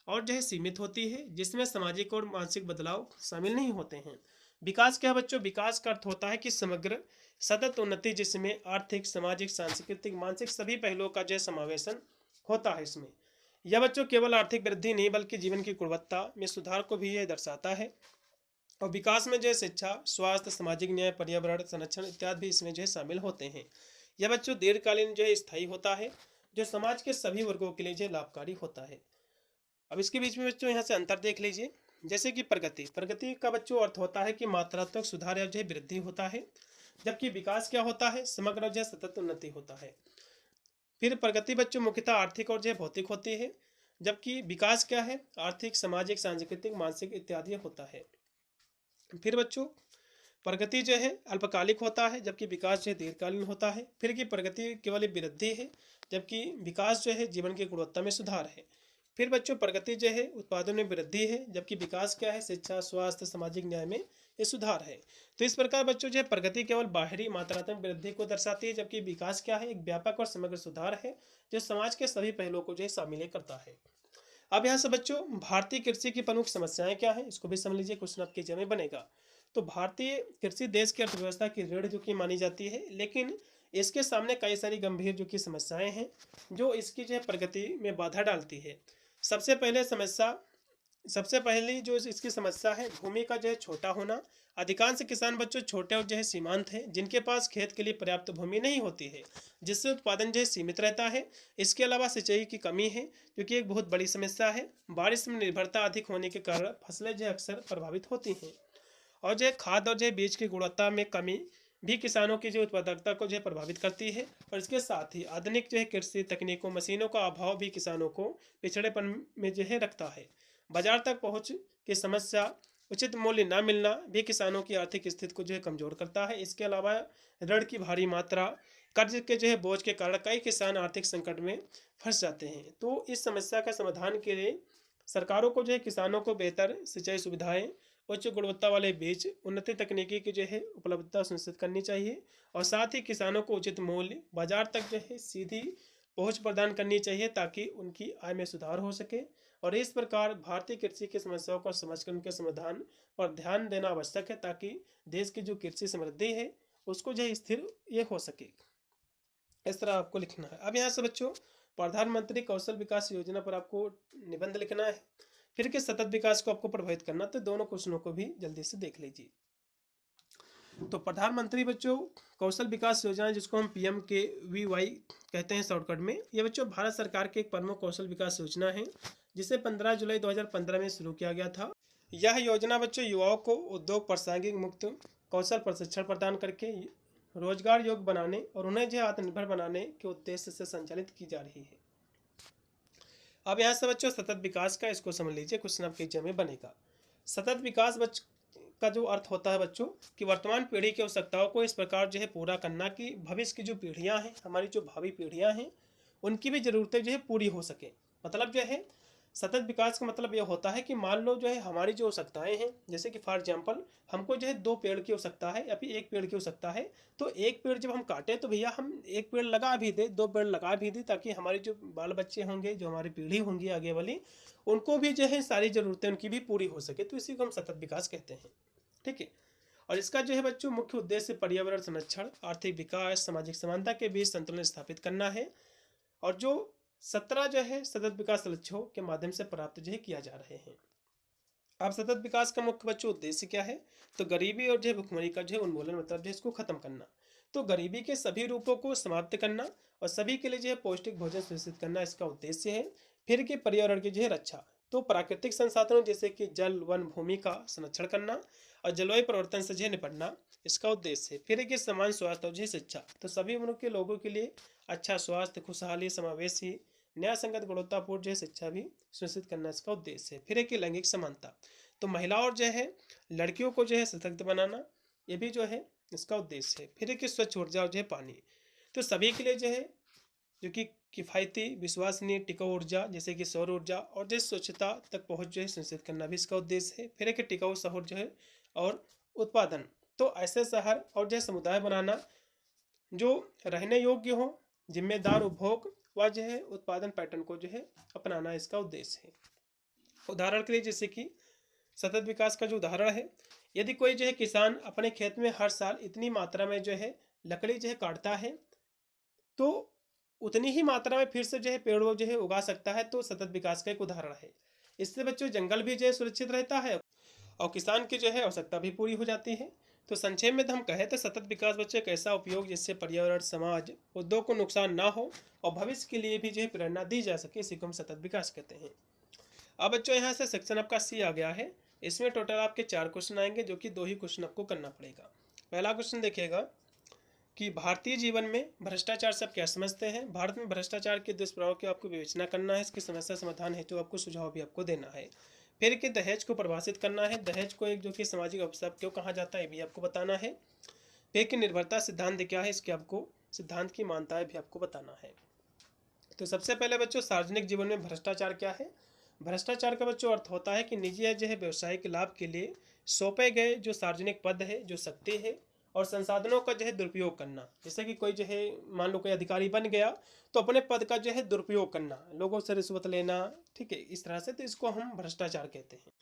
और जो है सीमित होती है, जिसमें सामाजिक और मानसिक बदलाव शामिल नहीं होते हैं। विकास क्या है बच्चों, विकास का अर्थ होता है कि समग्र सतत उन्नति, जिसमें आर्थिक सामाजिक सांस्कृतिक मानसिक सभी पहलुओं का जो समावेशन होता है। इसमें यह बच्चों केवल आर्थिक वृद्धि नहीं बल्कि जीवन की गुणवत्ता में सुधार को भी यह दर्शाता है। और विकास में जो है शिक्षा स्वास्थ्य सामाजिक न्याय पर्यावरण संरक्षण इत्यादि भी इसमें जो है शामिल होते हैं। यह बच्चों दीर्घकालीन जो है स्थायी होता है, जो समाज के सभी वर्गों के लिए जो लाभकारी होता है। अब इसके बीच में बच्चों यहाँ से अंतर देख लीजिए, जैसे कि प्रगति का बच्चों अर्थ होता है कि मात्रात्मक सुधार या जो है वृद्धि होता है, जबकि विकास क्या होता है समग्र जो है सतत उन्नति होता है। फिर प्रगति बच्चों मुख्यतः आर्थिक और जो है भौतिक होती है, जबकि विकास क्या है आर्थिक सामाजिक सांस्कृतिक मानसिक इत्यादि होता है। फिर बच्चों प्रगति जो है अल्पकालिक होता है, जबकि विकास जो है दीर्घकालीन होता है। फिर की प्रगति केवल वृद्धि है, जबकि विकास जो है जीवन की गुणवत्ता में सुधार है। फिर बच्चों प्रगति जो है उत्पादन में वृद्धि है, जबकि विकास क्या है शिक्षा स्वास्थ्य सामाजिक न्याय में ये सुधार है। तो इस प्रकार बच्चों जो है प्रगति केवल बाहरी मात्रात्मक वृद्धि को दर्शाती है, जबकि विकास क्या है एक व्यापक और समग्र सुधार है, जो समाज के सभी पहलुओं को जो है शामिल करता है। अब यहाँ से बच्चों भारतीय कृषि की प्रमुख समस्याएं क्या है इसको भी समझ लीजिए, क्वेश्चन आपके एग्जाम में बनेगा। तो भारतीय कृषि देश की अर्थव्यवस्था की रीढ़ जो कि मानी जाती है, लेकिन इसके सामने कई सारी गंभीर जो कि समस्याएं हैं जो इसकी जो है प्रगति में बाधा डालती है। सबसे पहली जो इसकी समस्या है भूमि का जो है छोटा होना। अधिकांश किसान बच्चों छोटे और जो है सीमांत हैं, जिनके पास खेत के लिए पर्याप्त भूमि नहीं होती है, जिससे उत्पादन जो है सीमित रहता है। इसके अलावा सिंचाई की कमी है, जो कि एक बहुत बड़ी समस्या है। बारिश में निर्भरता अधिक होने के कारण फसलें जो है अक्सर प्रभावित होती हैं। और जो है खाद और जो है बीज की गुणवत्ता में कमी भी किसानों की जो उत्पादकता को जो है प्रभावित करती है। और इसके साथ ही आधुनिक जो है कृषि तकनीकों मशीनों का अभाव भी किसानों को पिछड़ेपन में जो है रखता है। बाजार तक पहुंच की समस्या उचित मूल्य न मिलना भी किसानों की आर्थिक स्थिति को जो है कमजोर करता है। इसके अलावा ऋण की भारी मात्रा, कर्ज के जो है बोझ के कारण कई किसान आर्थिक संकट में फंस जाते हैं। तो इस समस्या का समाधान के लिए सरकारों को जो है किसानों को बेहतर सिंचाई सुविधाएं, उच्च गुणवत्ता वाले बीज, उन्नत तकनीकी की जो है उपलब्धता सुनिश्चित करनी चाहिए और साथ ही किसानों को उचित मूल्य, बाजार तक जो है सीधी पहुंच प्रदान करनी चाहिए ताकि उनकी आय में सुधार हो सके। और इस प्रकार भारतीय कृषि की समस्याओं को समझकर उनके समाधान पर ध्यान देना आवश्यक है ताकि देश की जो कृषि समृद्धि है उसको जो है स्थिर ये हो सके। इस तरह आपको लिखना है। अब यहाँ से बच्चों प्रधानमंत्री कौशल विकास योजना पर आपको निबंध लिखना है, फिर के सतत विकास को आपको प्रभावित करना। तो दोनों क्वेश्चनों को भी जल्दी से देख लीजिए। तो प्रधानमंत्री बच्चों कौशल विकास योजना, जिसको हम PMKVY कहते हैं शॉर्टकट में, ये बच्चों भारत सरकार की एक प्रमुख कौशल विकास योजना है जिसे 15 जुलाई 2015 में शुरू किया गया था। यह योजना बच्चों युवाओं को उद्योग प्रासंगिक मुक्त कौशल प्रशिक्षण प्रदान करके रोजगार योग्य बनाने और उन्हें जो आत्मनिर्भर बनाने के उद्देश्य से संचालित की जा रही है। अब यहाँ से बच्चों सतत विकास का इसको समझ लीजिए, क्वेश्चन आपके एग्जाम में बनेगा। सतत विकास का जो अर्थ होता है बच्चों कि वर्तमान पीढ़ी की आवश्यकताओं को इस प्रकार जो है पूरा करना कि भविष्य की जो पीढ़ियां हैं, हमारी जो भावी पीढ़ियां हैं, उनकी भी जरूरतें जो है पूरी हो सके। मतलब जो है सतत विकास का मतलब यह होता है कि मान लो जो है हमारी जो आवश्यकताएं हैं, जैसे कि फॉर एग्जाम्पल हमको जो है 2 पेड़ की आवश्यकता है या फिर 1 पेड़ की आवश्यकता है, तो 1 पेड़ जब हम काटें तो भैया हम 1 पेड़ लगा भी दे, 2 पेड़ लगा भी दे, ताकि हमारे जो बाल बच्चे होंगे, जो हमारी पीढ़ी होंगी आगे वाली, उनको भी जो है सारी जरूरतें उनकी भी पूरी हो सके। तो इसी को हम सतत विकास कहते हैं। ठीक है। और इसका जो है बच्चों मुख्य उद्देश्य पर्यावरण संरक्षण, आर्थिक विकास, सामाजिक समानता के बीच संतुलन स्थापित करना है। और जो 17 जो है सतत विकास लक्ष्यों के माध्यम से प्राप्त जो है किया जा रहे हैं। अब सतत विकास का मुख्य बच्चों उद्देश्य क्या है? तो गरीबी और जो भुखमरी का जो है उन्मूलन, मतलब जो इसको खत्म करना। तो गरीबी के सभी रूपों को समाप्त करना और सभी के लिए जो है पौष्टिक भोजन सुनिश्चित करना इसका उद्देश्य है। फिर के पर्यावरण की जो है रक्षा, तो प्राकृतिक संसाधनों जैसे कि जल, वन, भूमि का संरक्षण करना और जलवायु परिवर्तन से जो है निपटना इसका उद्देश्य है। फिर के समान स्वास्थ्य और जो है शिक्षा, तो सभी उम्र के लोगों के लिए अच्छा स्वास्थ्य, खुशहाली, समावेशी, न्याय संगत, गुणवत्तापूर्ण जो है शिक्षा भी सुनिश्चित करना इसका उद्देश्य है। फिर एक लैंगिक समानता, तो महिलाओं जो है लड़कियों को जो है सशक्त बनाना, ये भी जो है इसका उद्देश्य है। फिर एक स्वच्छ ऊर्जा और जो है पानी, तो सभी के लिए जो है जो कि किफ़ायती, विश्वसनीय, टिकाऊ ऊर्जा जैसे कि सौर ऊर्जा और जो स्वच्छता तक पहुंच जो है सुनिश्चित करना भी इसका उद्देश्य है। फिर एक टिकाऊ शहर जो है और उत्पादन, तो ऐसे शहर और जो समुदाय बनाना जो रहने योग्य हो, जिम्मेदार उपभोग व जो है उत्पादन पैटर्न को जो है अपनाना इसका उद्देश्य है। उदाहरण के लिए जैसे कि सतत विकास का जो उदाहरण है, यदि कोई जो है किसान अपने खेत में हर साल इतनी मात्रा में जो है लकड़ी जो है काटता है, तो उतनी ही मात्रा में फिर से जो है पेड़ जो है उगा सकता है। तो सतत विकास का एक उदाहरण है। इससे बच्चों जंगल भी जो है सुरक्षित रहता है और किसान की जो है आवश्यकता भी पूरी हो जाती है। तो संक्षेप में हम कहें तो सतत विकास बच्चों एक ऐसा उपयोग जिससे पर्यावरण, समाज, उद्योग को नुकसान ना हो और भविष्य के लिए भी जो है प्रेरणा दी जा सके, इसी को हम सतत विकास कहते हैं। अब बच्चों यहाँ से सेक्शन आपका C आ गया है। इसमें टोटल आपके 4 क्वेश्चन आएंगे, जो कि 2 ही क्वेश्चन आपको करना पड़ेगा। पहला क्वेश्चन देखिएगा कि भारतीय जीवन में भ्रष्टाचार से आप क्या समझते हैं। भारत में भ्रष्टाचार के दुष्प्रभाव की आपको विवेचना करना है। इसकी समस्या समाधान हेतु तो आपको सुझाव भी आपको देना है। फिर के दहेज को परिभाषित करना है। दहेज को एक जो कि सामाजिक अवसर क्यों कहा जाता है ये भी आपको बताना है। फिर की निर्भरता सिद्धांत क्या है, इसके आपको सिद्धांत की मान्यताएं भी आपको बताना है। तो सबसे पहले बच्चों सार्वजनिक जीवन में भ्रष्टाचार क्या है। भ्रष्टाचार का बच्चों अर्थ होता है कि निजी या जो है व्यवसायिक लाभ के लिए सौंपे गए जो सार्वजनिक पद है, जो शक्ति है और संसाधनों का जो है दुरुपयोग करना। जैसे कि कोई जो है मान लो कोई अधिकारी बन गया तो अपने पद का जो है दुरुपयोग करना, लोगों से रिश्वत लेना, ठीक है, इस तरह से। तो इसको हम भ्रष्टाचार कहते हैं।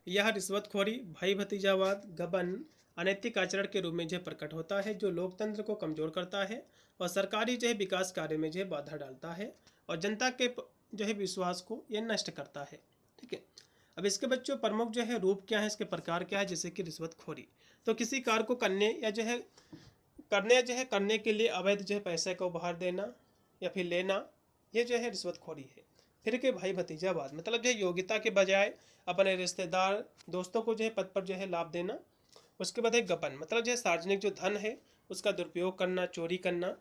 यह रिश्वतखोरी, भाई भतीजावाद, गबन, अनैतिक आचरण के रूप में जो प्रकट होता है, जो लोकतंत्र को कमजोर करता है और सरकारी जो है विकास कार्य में जो है बाधा डालता है और जनता के जो है विश्वास को यह नष्ट करता है। ठीक है। अब इसके बच्चों प्रमुख जो है रूप क्या है, इसके प्रकार क्या है। जैसे कि रिश्वतखोरी, तो किसी कार्य को करने या जो है करने के लिए अवैध जो है पैसे को उपहार देना या फिर लेना, ये जो है रिश्वतखोरी है। फिर के भाई भतीजावाद, मतलब जो है योग्यता के बजाय अपने रिश्तेदार, दोस्तों को जो है पद पर जो है लाभ देना। उसके बाद है गबन, मतलब जो है सार्वजनिक जो धन है उसका दुरुपयोग करना, चोरी करना।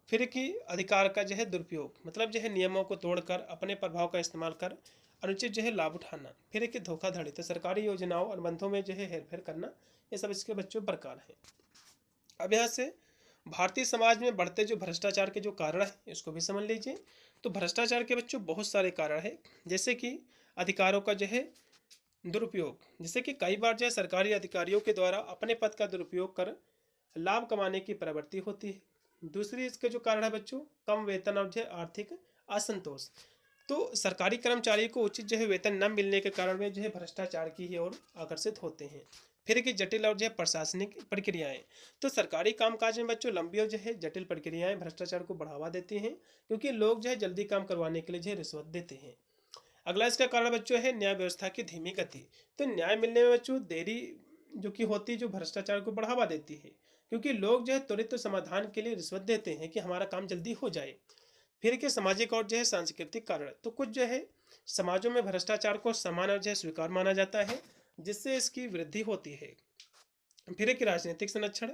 फिर की अधिकार का जो है दुरुपयोग, मतलब जो है नियमों को तोड़कर अपने प्रभाव का इस्तेमाल कर अनुचित जो है लाभ उठाना, फिर एक धोखाधड़ी, तो सरकारी योजनाओं अनुबंधों में जो है हेरफेर करना, ये सब इसके बच्चों प्रकार हैं। अब यहाँ से भारतीय समाज में बढ़ते जो भ्रष्टाचार के जो कारण है इसको भी समझ लीजिए। तो भ्रष्टाचार के बच्चों बहुत सारे कारण है, जैसे कि अधिकारों का जो है दुरुपयोग, जैसे कि कई बार जो है सरकारी अधिकारियों के द्वारा अपने पद का दुरुपयोग कर लाभ कमाने की प्रवृत्ति होती है। दूसरी इसके जो कारण है बच्चों, कम वेतन और जो है आर्थिक असंतोष, तो सरकारी कर्मचारी को उचित जो है वेतन न मिलने के कारण में जो है भ्रष्टाचार की ओर आकर्षित होते हैं। फिर की जटिल और जो है प्रशासनिक प्रक्रियाएं, तो सरकारी कामकाज में बच्चों लंबी और जो है जटिल प्रक्रियाएं भ्रष्टाचार को बढ़ावा देती हैं, क्योंकि लोग जो है जल्दी काम करवाने के लिए जो है रिश्वत देते हैं। अगला इसका कारण बच्चों है न्याय व्यवस्था की धीमी गति, तो न्याय मिलने में बच्चों देरी जो कि होती है जो भ्रष्टाचार को बढ़ावा देती है, क्योंकि लोग जो है त्वरित समाधान के लिए रिश्वत देते हैं कि हमारा काम जल्दी हो जाए। फिर के सामाजिक और जो है सांस्कृतिक कारण, तो कुछ जो है समाजों में भ्रष्टाचार को समान और जो है स्वीकार माना जाता है, जिससे इसकी वृद्धि होती है। फिर एक राजनीतिक संरक्षण,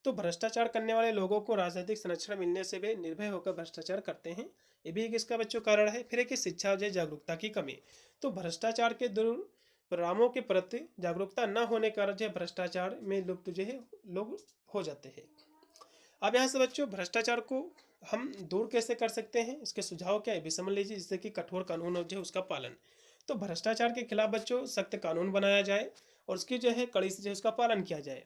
तो भ्रष्टाचार करने वाले लोगों को राजनीतिक संरक्षण मिलने से वे निर्भय होकर भ्रष्टाचार करते हैं, ये भी एक इसका बच्चों कारण है। फिर एक शिक्षा और जागरूकता की कमी, तो भ्रष्टाचार के दुष्परिणामों के प्रति जागरूकता न होने के कारण जो भ्रष्टाचार में लुप्त जो है लोग हो जाते हैं। अब यहाँ से बच्चों भ्रष्टाचार को हम दूर कैसे कर सकते हैं, इसके सुझाव क्या है भी समझ लीजिए, जिससे कि कठोर कानून हो जो उसका पालन। तो भ्रष्टाचार के खिलाफ बच्चों सख्त कानून बनाया जाए और उसकी जो है कड़ी से जो उसका पालन किया जाए।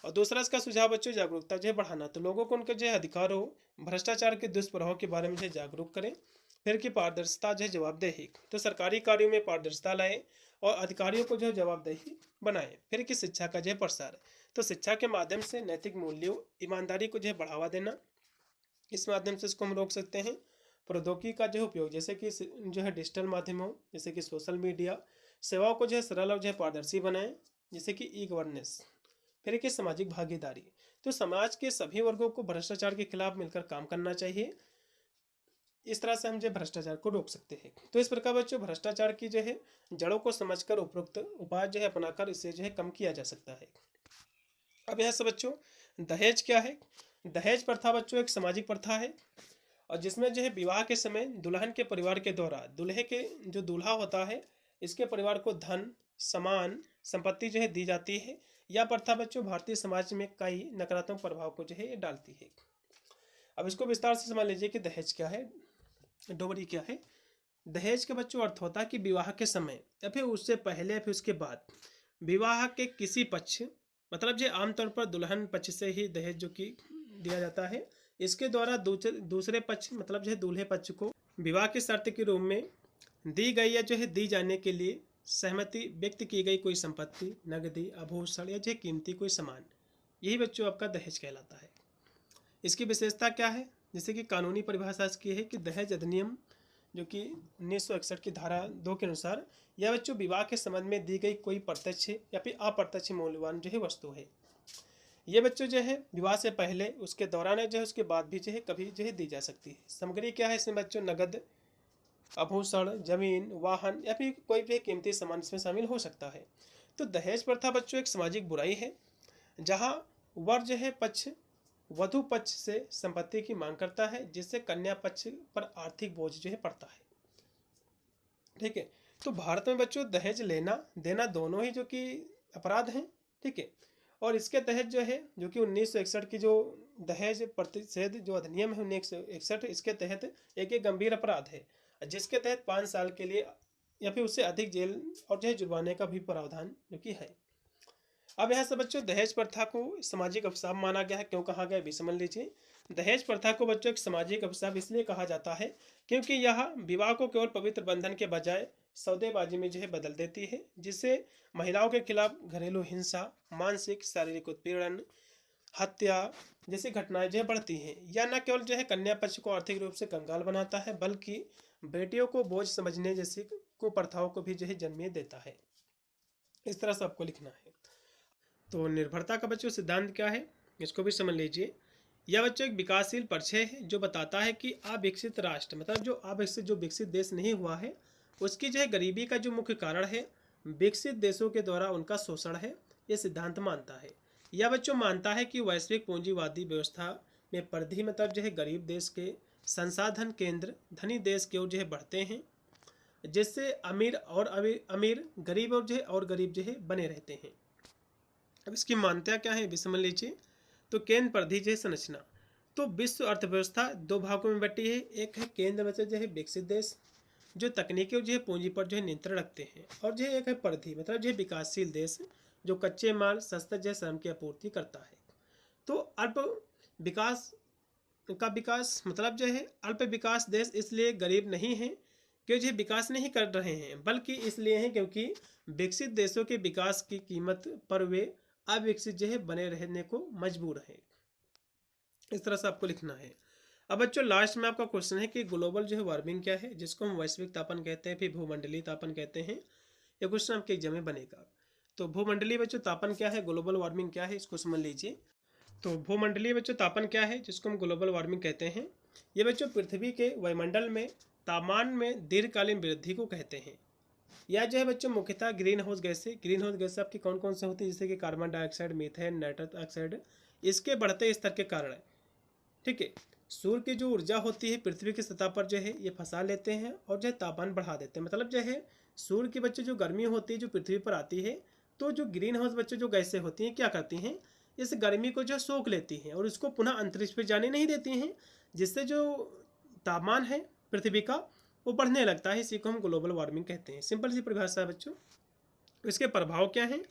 और दूसरा इसका सुझाव बच्चों जागरूकता जो है बढ़ाना, तो लोगों को उनके जो है अधिकार हो भ्रष्टाचार के दुष्प्रभाव के बारे में जो जागरूक करें। फिर की पारदर्शिता जो है जवाबदेही, तो सरकारी कार्यों में पारदर्शिता लाए और अधिकारियों को जो है जवाबदेही बनाए। फिर की शिक्षा का जो है प्रसार, तो शिक्षा के माध्यम से नैतिक मूल्यों ईमानदारी को जो है बढ़ावा देना, इस माध्यम से इसको हम रोक सकते हैं। प्रौद्योगिकी का जो है उपयोग, जैसे कि जो है डिजिटल माध्यमों जैसे कि सोशल मीडिया सेवाओं को जो है सरल और जो है पारदर्शी बनाएं, जैसे कि ई गवर्नेंस। फिर एक सामाजिक भागीदारी, तो समाज के सभी वर्गों को भ्रष्टाचार के खिलाफ मिलकर काम करना चाहिए, इस तरह से हम जो भ्रष्टाचार को रोक सकते हैं। तो इस प्रकार बच्चों भ्रष्टाचार की जो है जड़ों को समझकर उपरोक्त उपाय जो है अपनाकर इसे जो है कम किया जा सकता है। अब यहाँ से बच्चों दहेज क्या है। दहेज प्रथा बच्चों एक सामाजिक प्रथा है, और जिसमें जो है विवाह के समय दुल्हन के परिवार के द्वारा दूल्हे के जो दूल्हा होता है इसके परिवार को धन सामान संपत्ति जो है दी जाती है। यह प्रथा बच्चों भारतीय समाज में कई नकारात्मक प्रभाव को जो है ये डालती है। अब इसको विस्तार से समझ लीजिए कि दहेज क्या है, डोबरी क्या है। दहेज का बच्चों अर्थ होता है कि विवाह के समय या फिर उससे पहले या फिर उसके बाद विवाह के किसी पक्ष, मतलब जो आमतौर पर दुल्हन पक्ष से ही दहेज जो कि दिया जाता है, इसके द्वारा दूसरे पक्ष मतलब जो है दूल्हे पक्ष को विवाह की शर्त के रूप में दी गई या जो है दी जाने के लिए सहमति व्यक्त की गई कोई संपत्ति, नगदी, आभूषण या जो कीमती कोई सामान, यही बच्चों आपका दहेज कहलाता है। इसकी विशेषता क्या है, जैसे कि कानूनी परिभाषा इसकी है कि दहेज अधिनियम जो कि 1961 की धारा 2 के अनुसार यह बच्चों विवाह के संबंध में दी गई कोई प्रत्यक्ष या फिर अप्रत्यक्ष मूल्यवान जो है वस्तु है। ये बच्चों जो है विवाह से पहले उसके दौरान जो है उसके बाद भी जो है कभी जो है दी जा सकती है। सामग्री क्या है इसमें बच्चों, नगद, आभूषण, जमीन, वाहन या फिर कोई भी कीमती सामान इसमें शामिल हो सकता है। तो दहेज प्रथा बच्चों एक सामाजिक बुराई है, जहाँ वर जो है पक्ष वधु पक्ष से संपत्ति की मांग करता है, जिससे कन्या पक्ष पर आर्थिक बोझ जो है पड़ता है। ठीक है, तो भारत में बच्चों दहेज लेना देना दोनों ही जो कि अपराध हैं। ठीक है, और इसके तहत जो है जो कि 1961 की जो दहेज प्रतिषेध जो अधिनियम है 1961, इसके तहत एक गंभीर अपराध है, जिसके तहत 5 साल के लिए या फिर उससे अधिक जेल और जो है जुर्माने का भी प्रावधान जो कि है। अब यहाँ से बच्चों दहेज प्रथा को सामाजिक अभिशाप माना गया है। क्यों कहा गया भी समझ लीजिए। दहेज प्रथा को बच्चों एक सामाजिक अभिशाप इसलिए कहा जाता है क्योंकि यह विवाह को केवल पवित्र बंधन के बजाय सौदेबाजी में जो है बदल देती है, जिससे महिलाओं के खिलाफ घरेलू हिंसा, मानसिक शारीरिक उत्पीड़न, हत्या जैसी घटनाएं जो है बढ़ती हैं। यह न केवल जो है कन्या पक्ष को आर्थिक रूप से कंगाल बनाता है, बल्कि बेटियों को बोझ समझने जैसी कुप्रथाओं को भी जो है जन्म देता है। इस तरह से आपको लिखना है। तो निर्भरता का बच्चों सिद्धांत क्या है, इसको भी समझ लीजिए। यह बच्चों एक विकासशील परिचय है जो बताता है कि अविकसित राष्ट्र मतलब जो विकसित देश नहीं हुआ है उसकी जो है गरीबी का जो मुख्य कारण है विकसित देशों के द्वारा उनका शोषण है। ये सिद्धांत मानता है। यह बच्चों मानता है कि वैश्विक पूंजीवादी व्यवस्था में परिधि मतलब जो है गरीब देश के संसाधन केंद्र धनी देश की ओर जो है बढ़ते हैं जिससे अमीर और अमीर गरीब और गरीब जो है बने रहते हैं। अब इसकी मान्यता क्या है भी समझ लीजिए। तो केंद्र परिधि जो है संरचना, तो विश्व अर्थव्यवस्था दो भागों में बटी है। एक है केंद्र मतलब जो है विकसित देश जो तकनीकी और जो है पूंजी पर जो है नियंत्रण रखते हैं, और जो है एक है परिधि मतलब जो है विकासशील देश जो कच्चे माल सस्ता जो है श्रम की आपूर्ति करता है। तो अल्प विकास का विकास मतलब जो है अल्प विकास देश इसलिए गरीब नहीं है कि जो विकास नहीं कर रहे हैं, बल्कि इसलिए हैं क्योंकि विकसित देशों के विकास की कीमत पर वे अविकसित जो है बने रहने को मजबूर है। इस तरह से आपको लिखना है। अब बच्चों लास्ट में आपका क्वेश्चन है कि ग्लोबल जो है वार्मिंग क्या है, जिसको हम वैश्विक तापन कहते हैं, फिर भूमंडलीय तापन कहते हैं। ये क्वेश्चन आपके एग्जाम में बनेगा। तो भूमंडलीय बच्चों तापन क्या है, ग्लोबल वार्मिंग क्या है, इसको समझ लीजिए। तो भूमंडलीय बच्चों तापन क्या है, जिसको हम ग्लोबल वार्मिंग कहते हैं। ये बच्चों पृथ्वी के वायुमंडल में तापमान में दीर्घकालीन वृद्धि को कहते हैं। यह जो है बच्चों मुख्यतः ग्रीन हाउस गैसें, ग्रीन हाउस गैसें आपकी कौन कौन से होती है, जैसे कि carbon dioxide, methane, nitrous oxide, इसके बढ़ते स्तर के कारण है। ठीक है। सूर्य की जो ऊर्जा होती है पृथ्वी की सतह पर जो है ये फंसा लेते हैं और जो है तापमान बढ़ा देते हैं। मतलब जो है सूर्य की बच्चों जो गर्मी होती है जो पृथ्वी पर आती है, तो जो ग्रीन हाउस बच्चों जो गैसें होती हैं क्या करती हैं, इस गर्मी को जो सोख लेती हैं और इसको पुनः अंतरिक्ष पर जाने नहीं देती हैं, जिससे जो तापमान है पृथ्वी का वो बढ़ने लगता है। इसी को हम ग्लोबल वार्मिंग कहते हैं। सिंपल सी परिभाषा है बच्चों। इसके प्रभाव क्या हैं,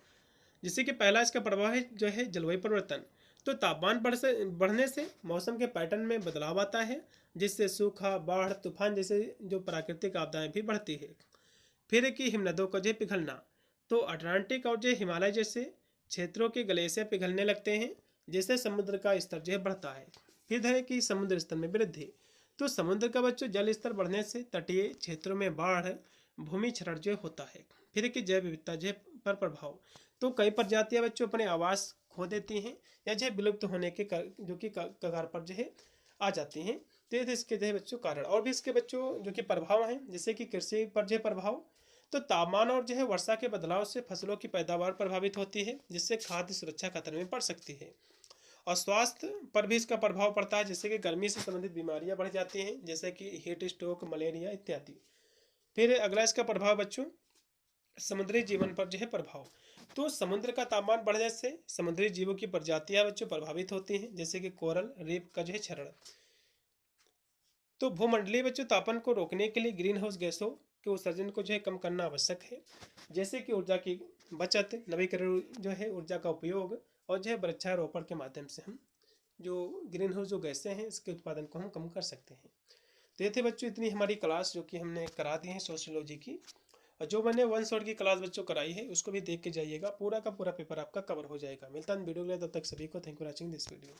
जिससे कि पहला इसका प्रभाव है जो है जलवायु परिवर्तन। तो तापमान बढ़ने से मौसम के पैटर्न में बदलाव आता है, जिससे सूखा, बाढ़, तूफान जैसे जो प्राकृतिक आपदाएं भी बढ़ती है। फिर है कि हिमनदों का जो पिघलना, तो अटलांटिक और जो हिमालय जैसे क्षेत्रों के ग्लेशियर पिघलने लगते हैं, जिससे समुद्र का स्तर जो है बढ़ता है। फिर है कि समुद्र स्तर में वृद्धि, तो समुद्र का बच्चों जल स्तर बढ़ने से तटीय क्षेत्रों में बाढ़, भूमि क्षरण जो होता है। फिर है कि जैव विविधता जो पर प्रभाव, तो कई प्रजातियां बच्चों अपने आवास खो देती हैं या जो विलुप्त होने के जो कि कगार पर जो है आ जाती हैं। तो ये इसके जो है बच्चों कारण, और भी इसके बच्चों जो कि प्रभाव हैं, जैसे कि कृषि पर जो प्रभाव, तो तापमान और जो है वर्षा के बदलाव से फसलों की पैदावार प्रभावित होती है, जिससे खाद्य सुरक्षा खतरे में पड़ सकती है। और स्वास्थ्य पर भी इसका प्रभाव पड़ता है, जैसे कि गर्मी से संबंधित बीमारियां बढ़ जाती हैं, जैसे कि हीट स्ट्रोक, मलेरिया इत्यादि। फिर अगला इसका प्रभाव बच्चों समुद्री जीवन पर जो है प्रभाव, तो समुद्र का तापमान बढ़ने से समुद्री जीवों की प्रजातियां बच्चों प्रभावित होती हैं, जैसे कि कोरल रीफ का जो है क्षरण। तो भूमंडलीय बच्चों तापन को रोकने के लिए ग्रीन हाउस गैसों के उत्सर्जन को जो है कम करना आवश्यक है, जैसे कि ऊर्जा की बचत, नवीकरण जो है ऊर्जा का उपयोग, और जो है वृक्षारोपण के माध्यम से हम जो ग्रीन हाउस जो गैसें हैं इसके उत्पादन को हम कम कर सकते हैं। तो ये थे बच्चों इतनी हमारी क्लास जो कि हमने करा दी है सोशियोलॉजी की। और जो मैंने वन शॉट की क्लास बच्चों कराई है उसको भी देख के जाइएगा, पूरा का पूरा पेपर आपका कवर हो जाएगा। मिलता है वीडियो के लिए, तब तक सभी को thank you for watching this video.